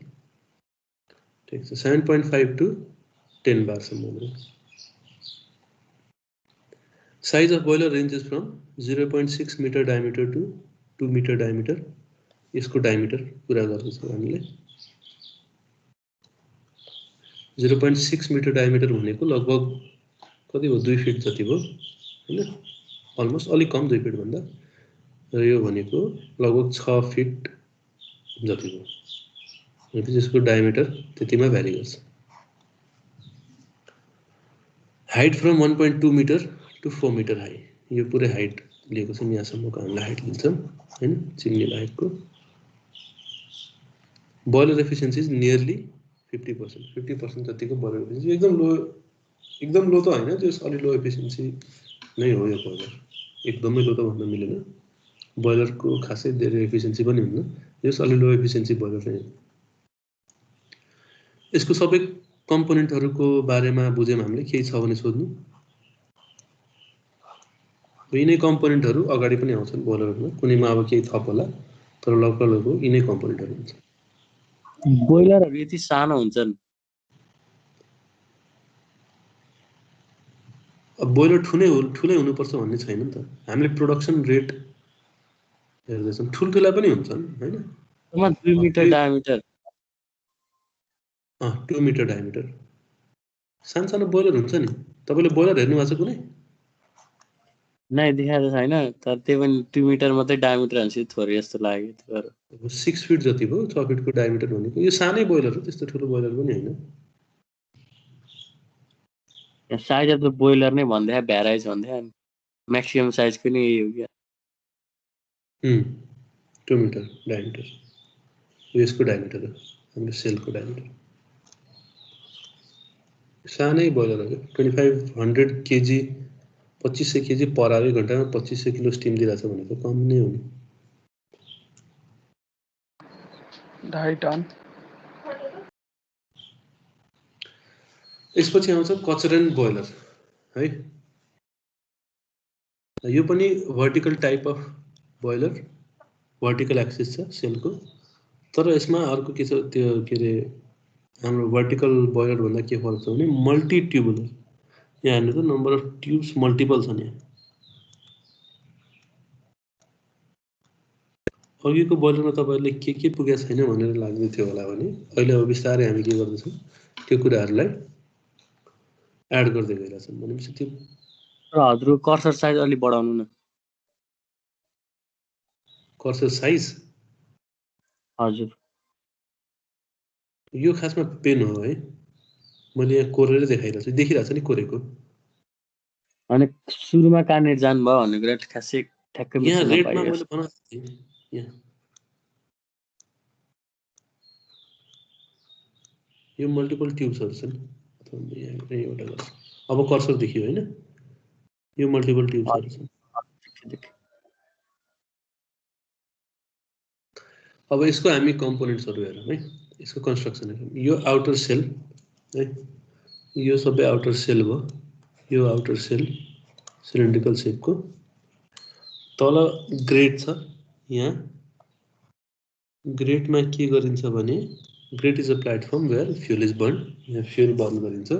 ठीक छ, 7.5 to 10 bar सम्म हो। Size of boiler ranges from 0.6 meter diameter to 2 meter diameter। यसको डायमिटर कुरा गर्दैछौँ हामीले। 0.6 मिटर डायमिटर भनेको लगभग कति हो, 2 फिट जति भयो हैन? अलमोस्ट अलिक कम 2 फिट भन्दा। र यो भनेको लगभग 6 फिट जति भयो। भनेपछि यसको डायमिटर त्यतिमा भ्यारी गर्छ। Height from 1.2 metre to 4 metre high. यो पुरै हाइट लिएको छौँ, यहाँसम्मको हामीले हाइट लिन्छौँ हैन, चिम्नी लायकको। Boiler efficiency is nearly 50%। 50% जतिको बोइलर एफिसिएन्सी एकदम लो त होइन, त्यो अलि लो एफिसिएन्सी नै हो यो बोइलर। एकदमै लो त भन्न मिलेन, बोइलरको खासै धेरै एफिसिएन्सी पनि हुन्न, यो अलि लो एफिसिएन्सी बोइलर नै हो। यसको सबै कम्पोनेन्टहरूको बारेमा बुझ्यौँ हामीले, केही छ भने सोध्नु। यिनै कम्पोनेन्टहरू अगाडि पनि आउँछन् बोइलरमा, कुनैमा अब केही थप होला, तर लगभग यिनै कम्पोनेन्टहरू हुन्छ। बोइलरहरू यति सानो हुन्छन्? अब बोइलर ठुलै हुनुपर्छ भन्ने छैन नि त, हामीले प्रोडक्सन रेट हेर्दैछौँ। ठुल्ठुला पनि हुन्छन् हैन? 2 मिटर डायमिटर। 2 मिटर डायमिटर सानो बोइलर हुन्छ नि। तपाईँले बोइलर हेर्नु भएको छ कुनै? नै देखाएको छैन, तर त्यो पनि 2 मिटर मात्रै डायमिटर हुन्छ, थोरै जस्तो लाग्यो त्यो। 6 फिट जति भयो, 6 फिटको डायमिटर भनेको यो सानै बोइलर हो, त्यस्तो ठुलो बोइलर पनि होइन। साइज अफ द बोइलर नै भन्दै भ्याराइज भन्दै, म्याक्सिमम साइज पनि यही हो क्या? 2 मिटर डायमिटर यसको डायमिटर हो, हाम्रो सेलको डायमिटर। सानै बोइलर हो, 2500 केजी 2500 केजी पर आवर। 1 घण्टामा 2500 किलो स्टिम दिइरहेछ भने त कम नै हो नि। 2.5 टन। यसपछि आउँछ कचरेन बोइलर है। यो पनि vertical type of boiler, vertical axis छ सेलको। तर यसमा अर्को के छ, त्यो के अरे हाम्रो भर्टिकल बोइलर भन्दा के फरक छ भने मल्टी ट्युबुलर। यहाँ हेर्नु त, नम्बर अफ ट्युब्स मल्टिपल छन् यहाँ। अघिको बोइलरमा तपाईँहरूले के पुगेको छैन भनेर लाग्दै थियो होला भने, अहिले अब बिस्तारै हामी के गर्दैछौँ, त्यो कुराहरूलाई एड गर्दै गइरहेछौँ। भनेपछि त्यो हजुर कर्सर साइज अलि बढाउनु न। Cursor size? हजुर, यो खासमा पेन हो है, मैले यहाँ कोरेर देखाइरहेको छु, देखिरहेको छ नि कोरेको। अनि सुरुमा कहाँनिर जानुभयो भन्ने कुरा खासै ठ्याक्कै यहाँ बुझ्न रेटमा पाइयो। मैले बनाएको थिएँ, यहाँ यो मल्टिपल ट्युब्सहरू छन्, अथवा यहाँ एउटा गर्छ। अब कर्सर देखियो होइन, यो मल्टिपल ट्युब्सहरू छन्। अब यसको हामी कम्पोनेन्ट्सहरू हेरौँ है, यसको कन्स्ट्रक्सन हेरौँ। यो आउटर सेल है, यो सबै आउटर सेल भयो, यो आउटर सेल सिलिन्ड्रिकल सेपको तल ग्रेट छ। यहाँ ग्रेटमा के गरिन्छ भने grate is a platform where fuel is burn. यहाँ फ्युल बर्न गरिन्छ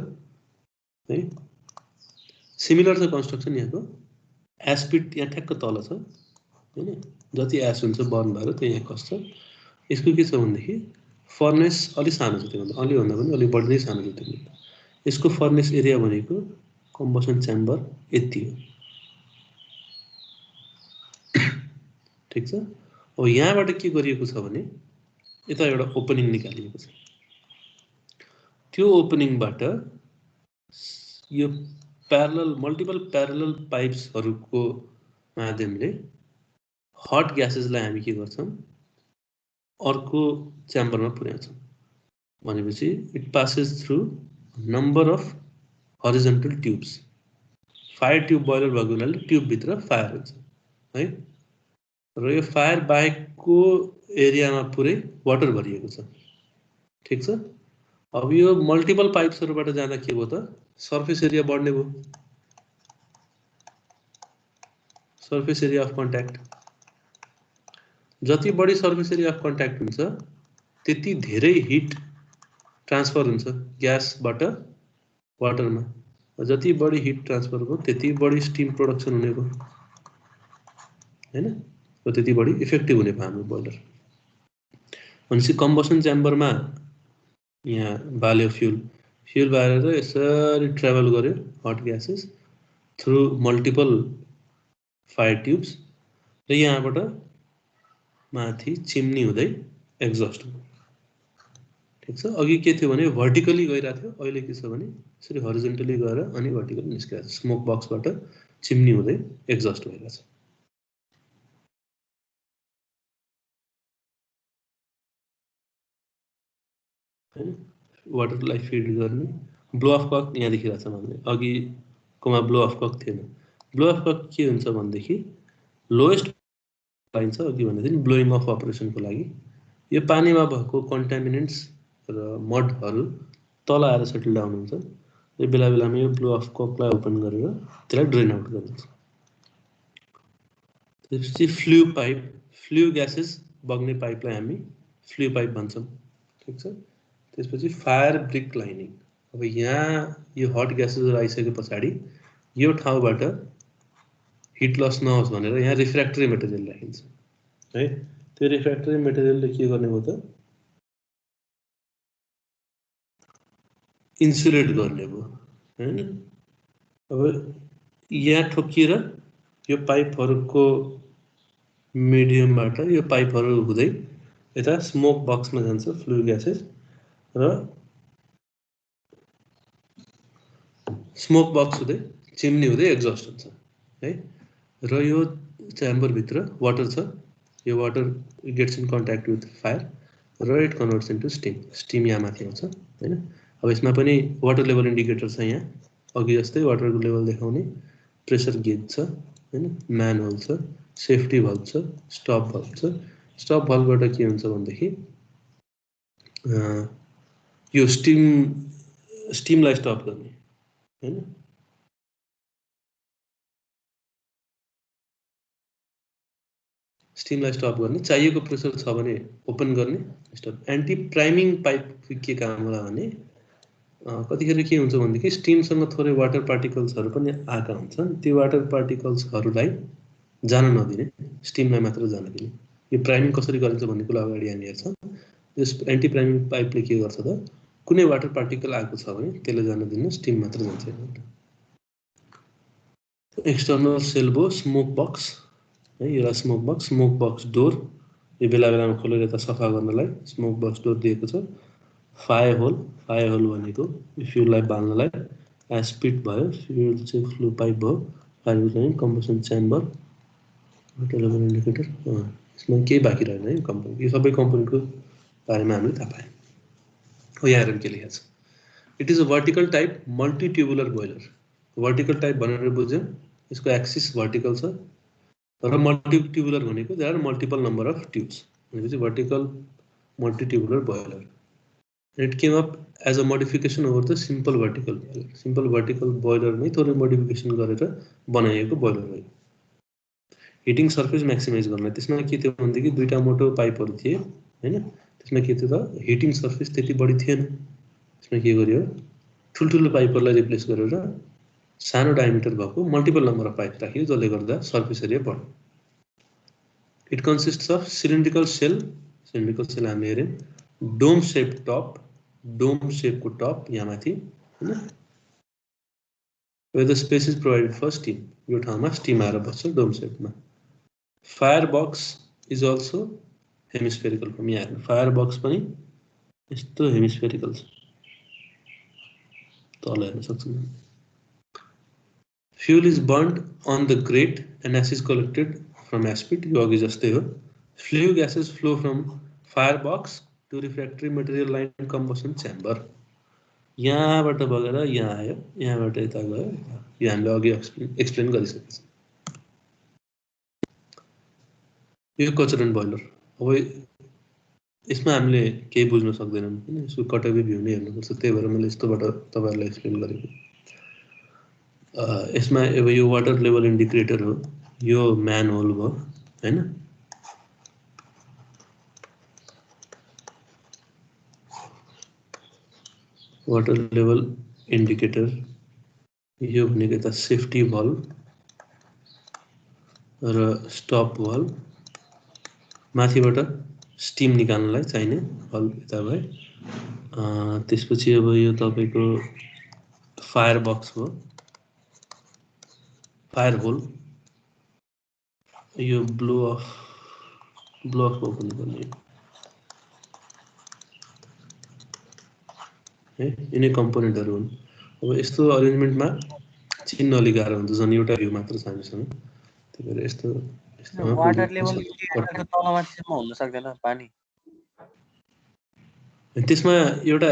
है। सिमिलर छ कन्स्ट्रक्सन यहाँको। एसपिट यहाँ ठ्याक्क तल छ हैन। जति एस हुन्छ बर्न भएर त्यही यहाँ कस्छ। यसको के छ भनेदेखि फर्नेस अलि सानो छ, त्योभन्दा अलि भन्दा पनि अलि बढी नै सानो छ त्यो। यसको फर्नेस एरिया भनेको कम्बसन च्याम्बर यति हो, ठिक छ। अब यहाँबाट के गरिएको छ भने यता एउटा ओपनिङ निकालिएको छ। त्यो ओपनिङबाट यो प्यारलल मल्टिपल प्यारलल पाइप्सहरूको माध्यमले हट ग्यासेसलाई हामी के गर्छौं अर्को च्याम्बरमा पुर्याउँछौं। भनेपछि it passes through number of horizontal tubes. Fire tube boiler भएको हुनाले ट्युबभित्र फायर हुन्छ है। र यो फायर बाहेकको एरियामा पुरै वाटर भरिएको छ, ठिक छ। अब यो मल्टिपल पाइप्सहरूबाट जाँदा के भयो त सर्फेस एरिया बढ्ने भयो, सर्फेस एरिया अफ कन्ट्याक्ट। जति बढी सर्फेस एरिया अफ कन्ट्याक्ट हुन्छ त्यति धेरै हिट ट्रान्सफर हुन्छ ग्यासबाट वाटरमा। जति बढी हिट ट्रान्सफर भयो त्यति बढी स्टिम प्रोडक्सन हुने भयो हैन, र त्यति बढी इफेक्टिभ हुने भयो हाम्रो बोइलर। भनेपछि कम्बसन च्याम्बरमा यहाँ बाल्यो फ्युल, फ्युल बालेर यसरी ट्राभल गर्यो hot gases through multiple fire tubes र यहाँबाट माथि चिम्नी हुँदै एक्जस्ट हो, ठिक छ। अघि के थियो भने भर्टिकली गइरहेको थियो, अहिले के छ भने यसरी हरिजन्टली गएर अनि भर्टिकली निस्किरहेको छ। स्मोक बक्सबाट चिम्नी हुँदै एक्जस्ट भइरहेको छ। वाटरलाई फिड गर्ने ब्लो अफ कक यहाँ देखिरहेको छ हामीले। अघिकोमा ब्लो अफ कक थिएन। ब्लो अफ कक के हुन्छ भनेदेखि लोएस्ट पाइन्छ अघि भन्दै थिएँ ब्लोइङ अफ अपरेसनको लागि। यो पानीमा भएको कन्टामिनेन्ट्स र मडहरू तल आएर सेटल डाउन हुन्छ। यो बेला बेलामा यो ब्लो अफ ककलाई ओपन गरेर त्यसलाई ड्रेन आउट गरिन्छ। त्यसपछि फ्लू पाइप, फ्लू ग्यासेस बग्ने पाइपलाई हामी फ्लू पाइप भन्छौँ, ठिक छ। त्यसपछि फायर ब्रिक लाइनिङ। अब यहाँ यो हट ग्यासेसहरू आइसके पछाडि यो ठाउँबाट हिट लस नहोस् भनेर यहाँ रिफ्र्याक्टरी मेटेरियल राखिन्छ है। त्यो रिफ्र्याक्टरी मेटेरियलले के गर्ने हो त इन्सुलेट गर्ने भयो हैन। अब यहाँ ठोकिएर यो पाइपहरूको मिडियमबाट यो पाइपहरू हुँदै यता स्मोक बक्समा जान्छ फ्लू ग्यासेस र स्मोक बक्स हुँदै चिम्नी हुँदै एक्जस्ट हुन्छ है। र यो च्याम्बरभित्र वाटर छ, यो water gets in contact with fire र it converts into steam. Steam यहाँ माथि आउँछ हैन। अब यसमा पनि वाटर लेभल इन्डिकेटर छ। यहाँ अघि जस्तै वाटरको लेभल देखाउने प्रेसर गेज छ हैन, म्यान होल छ, सेफ्टी भल्भ छ, स्टप भल्भ छ। स्टप भल्भबाट के हुन्छ भनेदेखि यो स्टिमलाई स्टप गर्ने हैन। स्टिमलाई स्टप गर्ने, चाहिएको प्रेसर छ भने ओपन गर्ने स्टप। एन्टी प्राइमिङ पाइप के काम होला भने कतिखेर के हुन्छ भनेदेखि स्टिमसँग थोरै वाटर पार्टिकल्सहरू पनि आएका हुन्छन्। त्यो वाटर पार्टिकल्सहरूलाई जान नदिने, स्टिमलाई मात्र जान दिने। यो प्राइमिङ कसरी गरिन्छ भन्ने कुरा अगाडि हामी हेर्छौँ। यस एन्टी प्राइमिङ पाइपले के गर्छ त कुनै वाटर पार्टिकल आएको छ भने त्यसले जान दिन्न, स्टिम मात्र जान्छ। एक्सटर्नल सेल्बो स्मोक बक्स है, एउटा स्मोक बक्स डोर यो बेला बेलामा खोलेर यता सफा गर्नलाई स्मोक बक्स डोर दिएको छ। फायर होल भनेको फ्युललाई बाल्नलाई। एस्पिट भयो, फ्युल चाहिँ फ्लू पाइप भयो, fire line, combustion chamber, level indicator. यसमा केही बाँकी रहेन है कम्पोनेन्ट। यो सबै कम्पोनेन्टको बारेमा हामीले थाहा पायौँ। हो यहाँ हेरौँ के लेखेको छ। It is a vertical type multi tubular boiler. Vertical type भनेर बुझ्यौँ, यसको एक्सिस भर्टिकल छ र मल्टी ट्युबुलर भनेको there are multiple number of tubes भनेपछि vertical multi tubular boiler. It came up as a modification over the simple vertical boiler. Simple vertical boiler नै थोरै modification गरेर बनाइएको boiler हो। हिटिङ सर्फेस म्याक्सिमाइज गर्न त्यसमा के थियो भन्दाखेरि दुईटा मोटो पाइपहरु थिए हैन। त्यसमा के थियो त हिटिङ सर्फेस त्यति बढी थिएन। त्यसमा के गर्यो ठुलठुलो पाइपहरुलाई रिप्लेस गरेर सानो डायमिटर भएको मल्टिपल नम्बर अफ पाइप राखियो जसले गर्दा सर्फेस एरिया बढ्यो। It consists of cylindrical shell हामीले हेर्यौं, डोम शेप टप, डोम शेपको टप यहाँ माथि हैन, where the space is provided for steam. यो ठाउँमा स्टिम आएर बस्छ डोम शेपमा। Fire box is also hemispherical form. यहाँ हेर्नु फायर बक्स पनि यस्तो हेमिस्फेरिकल छ, तल हेर्न सक्छौं। Fuel is burned on the grate and ash is collected from ash pit. यो अघि जस्तै हो। Flue gases flow from firebox to refractory material line combustion chamber. यहाँबाट बगेर यहाँ आयो, यहाँबाट यता गयो। यो हामीले अघि एक्सप्लेन गरिसकेको छ। यो कचरन बोइलर। अब यसमा हामीले केही बुझ्न सक्दैनौं हैन, यसको कटअवे भ्यू नै हेर्नुपर्छ। त्यही भएर मैले यस्तोबाट तपाईहरुलाई एक्सप्लेन गरेको। यसमा अब यो वाटर लेभल इन्डिकेटर हो, यो म्यान होल भयो हैन। वाटर लेभल इन्डिकेटर यो भनेको त सेफ्टी भल्भ र स्टप भल्भ, माथिबाट स्टिम निकाल्नलाई चाहिने भल्भ यता भयो। त्यसपछि अब यो तपाईको फायर बक्स हो, फायर होल, यो ब्लो अफ ओपन गर्ने है, यिनै कम्पोनेन्टहरु हुन्। अब यस्तो अरेन्जमेन्टमा चिन्न अलि गाह्रो हुन्छ, झन् एउटा भ्यू मात्र छ हामीसँग। त्यही भएर यस्तो वाटर लेभल इन्डिकेटरको तलमाथिसम्म हुन सक्दैन पानी। त्यसमा एउटा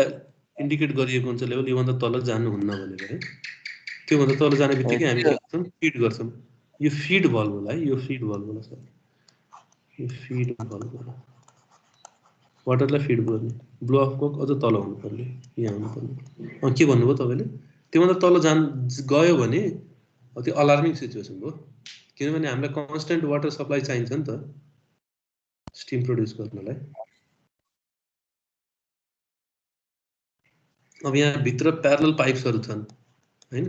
इन्डिकेट गरिएको हुन्छ लेभल, योभन्दा तल जानुहुन्न भनेर है। त्योभन्दा तल जाने बित्तिकै हामी के गर्छौं, फिड गर्छौं। यो फिड भल्भ होला है, यो फिड भल्भ होला सर, यो फिड भल्भ होला। वाटरलाई फिड गर्ने, ब्लो अफ कोक अझ तल हुनुपर्ने, यहाँ हुनुपर्ने। के भन्नुभयो तपाईले? त्योभन्दा तल गयो भने त्यो अलार्मिङ सिचुएसन हो, किनभने हामीलाई कन्स्टेन्ट वाटर सप्लाई चाहिन्छ नि त स्टिम प्रोड्युस गर्नलाई। अब यहाँ भित्र प्यारलल पाइप्सहरु छन् हैन।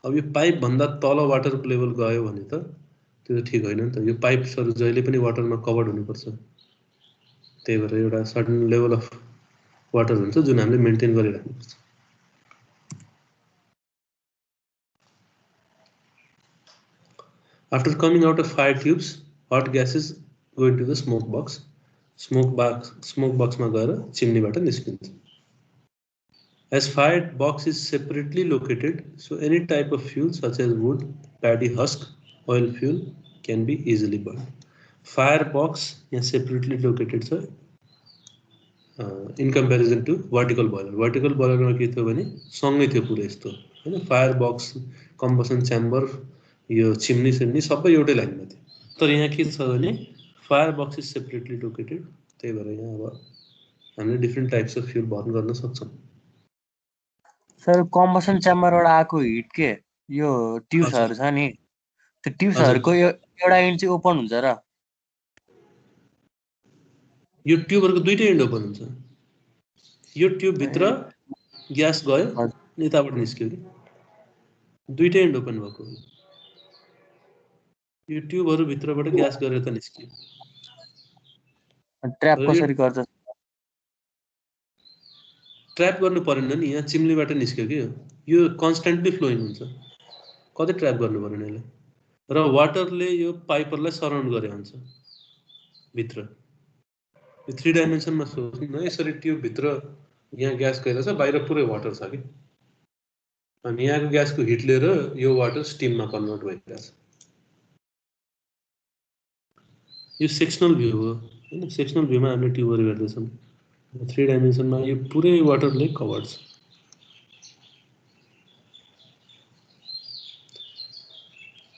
अब यो पाइप भन्दा तल वाटरको लेभल गयो भने त त्यो त ठीक होइन नि त। यो पाइप्सहरु जहिले पनि वाटरमा कभर्ड हुनुपर्छ। त्यही भएर एउटा सर्टेन लेभल अफ वाटर हुन्छ जुन हामीले maintain गरिराख्नुपर्छ। After coming out of fire tubes, hot gases go into the smoke box. Smoke box मा गएर चिम्नीबाट निस्किन्छ। As fire box is separately located, so any type of fuel such as wood, paddy husk, oil fuel can be easily burned. Fire box यहाँ separately located छ in comparison to vertical boiler. Vertical boiler मा के थियो भने सँगै थियो पुरै यस्तो हैन। फायर बक्स, कम्बसन च्याम्बर, यो चिम्नी सबै एउटै लाइनमा थियो। तर यहाँ के छ भने fire box is separately located. त्यही भएर यहाँ अब हामीले different types of fuel burn गर्न सक्छौं। सर कम्बसन च्याम्बरबाट आएको हिट के यो ट्युब्सहरु छ नि, त्यो ट्युब्सहरुको एउटा एन्ड चाहिँ ओपन हुन्छ र? यो ट्युबहरुको दुईटै एन्ड ओपन हुन्छ। यो ट्युब भित्र ग्यास गयो, यताबाट निस्क्यो कि दुईटै एन्ड ओपन भएको हो। यो ट्युबहरु भित्रबाट ग्यास गरेर त निस्क्यो। ट्र्याप कसरी गर्छ? ट्र्याप गर्नु पर्दैन नि, यहाँ चिम्नीबाट निस्क्यो कि यो कन्स्टेन्टली फ्लोइङ हुन्छ, कतै ट्र्याप गर्नु पर्दैन यसले। र वाटरले यो पाइपहरुलाई सराउन्ड गरे हुन्छ भित्र। यो 3 डाइमेन्सनमा सोच्नु न, यसरी ट्युब भित्र यहाँ ग्यास गइरहेछ, बाहिर पुरै वाटर छ कि, अनि यहाँको ग्यासको हिट लिएर यो वाटर स्टिममा कन्भर्ट भइरहेछ। यो सेक्सनल भ्यू हो हैन। सेक्सनल भ्यूमा हामीले ट्युबहरु हेर्दैछौं। 3 डाइमेन्सनमा यो पुरै वाटरले कभर्ड छ।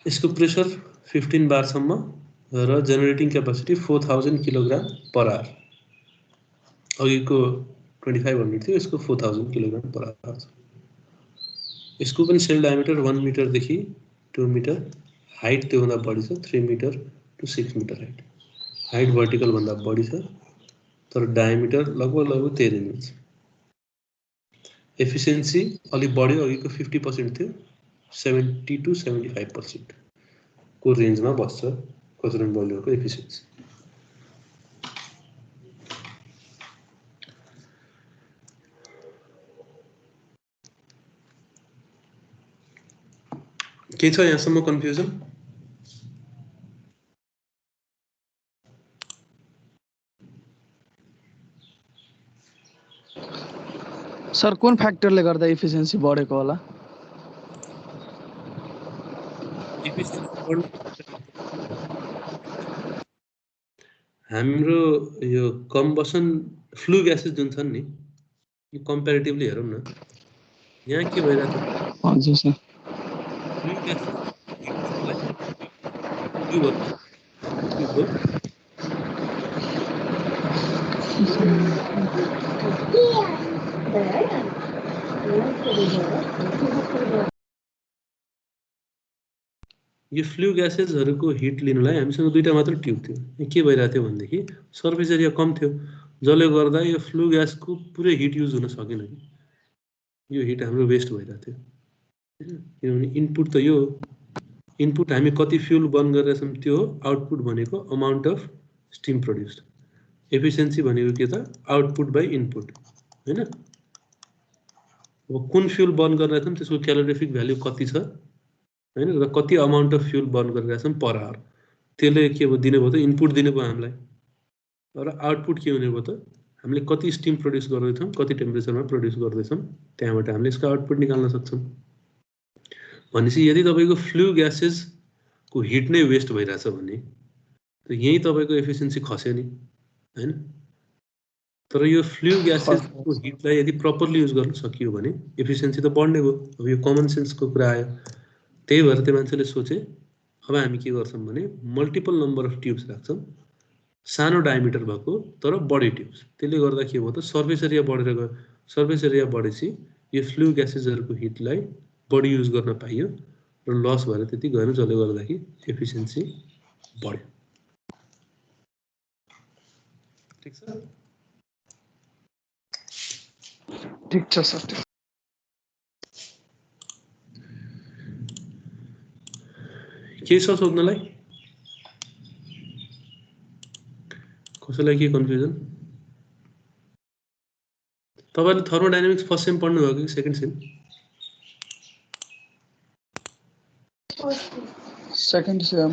यसको प्रेसर 15 बार सम्म र generating capacity 4000 kilogram per hour. अघिको 2500 थियो, यसको 4000 किलोग्राम पर आवर छ। यसको पनि सेल डायमिटर 1 मिटर देखि 2 मिटर, हाइट त्योभन्दा बढी छ 3 metre to 6 metre height. Height vertical भन्दा बढी छ तर डायमिटर लगभग 13 इन्च। एफिसिएन्सी अलि बढ्यो, अघिको 50% थियो 70 to 75% को रेन्जमा बस्छ क्वाड्रन्ट बॉयलरको एफिसिएन्सी। के छ यहाँसम्म कन्फ्युजन? सर कुन फ्याक्टरले गर्दा एफिसिएन्सी बढेको होला? हाम्रो यो कम्बसन फ्लू ग्यासेस जुन छन् नि, यो कम्पेरिटिभली हेरौँ न, यहाँ के भइरहेको छ? हजुर सर, फ्लू ग्यासेस ट्युब हो, यो फ्लू ग्यासेसहरूको हिट लिनलाई हामीसँग दुईटा मात्र ट्युब थियो। के भइरहेको थियो भनेदेखि सर्फेस एरिया कम थियो, जसले गर्दा यो फ्लू ग्यासको पुरै हिट युज हुन सकेन कि यो हिट हाम्रो वेस्ट भइरहेको थियो। किनभने इनपुट त यो इनपुट हामी कति फ्युल बर्न गरिरहेछौँ त्यो हो, आउटपुट भनेको amount of steam produced. Efficiency भनेको के त? आउटपुट बाई इनपुट हैन। अब कुन फ्युल बर्न गरिरहेछौँ त्यसको क्यालोरिफिक भ्यालु कति छ हैन, र कति अमाउन्ट अफ फ्युल बर्न गरिरहेछौँ पर आवर, त्यसले के भयो दिने भयो त इनपुट दिने भयो हामीलाई। र आउटपुट के हुने भयो त हामीले कति स्टिम प्रोड्युस गर्दैछौँ, कति टेम्परेचरमा प्रोड्युस गर्दैछौँ, त्यहाँबाट हामीले यसको आउटपुट निकाल्न सक्छौँ। भनेपछि यदि तपाईँको फ्लू ग्यासेसको हिट नै वेस्ट भइरहेछ भने त यही तपाईँको एफिसिएन्सी खस्यो नि हैन। तर यो फ्लू ग्यासेसको हिटलाई यदि प्रपरली युज गर्न सकियो भने एफिसिएन्सी त बढ्ने भयो। अब यो कमन सेन्सको कुरा आयो, त्यही भएर त्यो मान्छेले सोचे अब हामी के गर्छौँ भने मल्टिपल नम्बर अफ ट्युब्स राख्छौँ, सानो डायमिटर भएको तर बढी ट्युब्स। त्यसले गर्दा के भयो त सर्फेस एरिया बढेर गयो। सर्फेस एरिया बढेपछि यो फ्लू ग्यासेसहरूको हिटलाई बढी युज गर्न पाइयो र लस भएर त्यति गएन, जसले गर्दाखेरि एफिसिएन्सी बढ्यो। ठिक छ? ठिक छ सर। के छ सोध्नलाई? कसैलाई के कन्फ्युजन? तपाईले थर्मोडायनामिक्स फर्स्ट सेम पढ्नु भएको कि सेकेन्ड सेम? Second sem.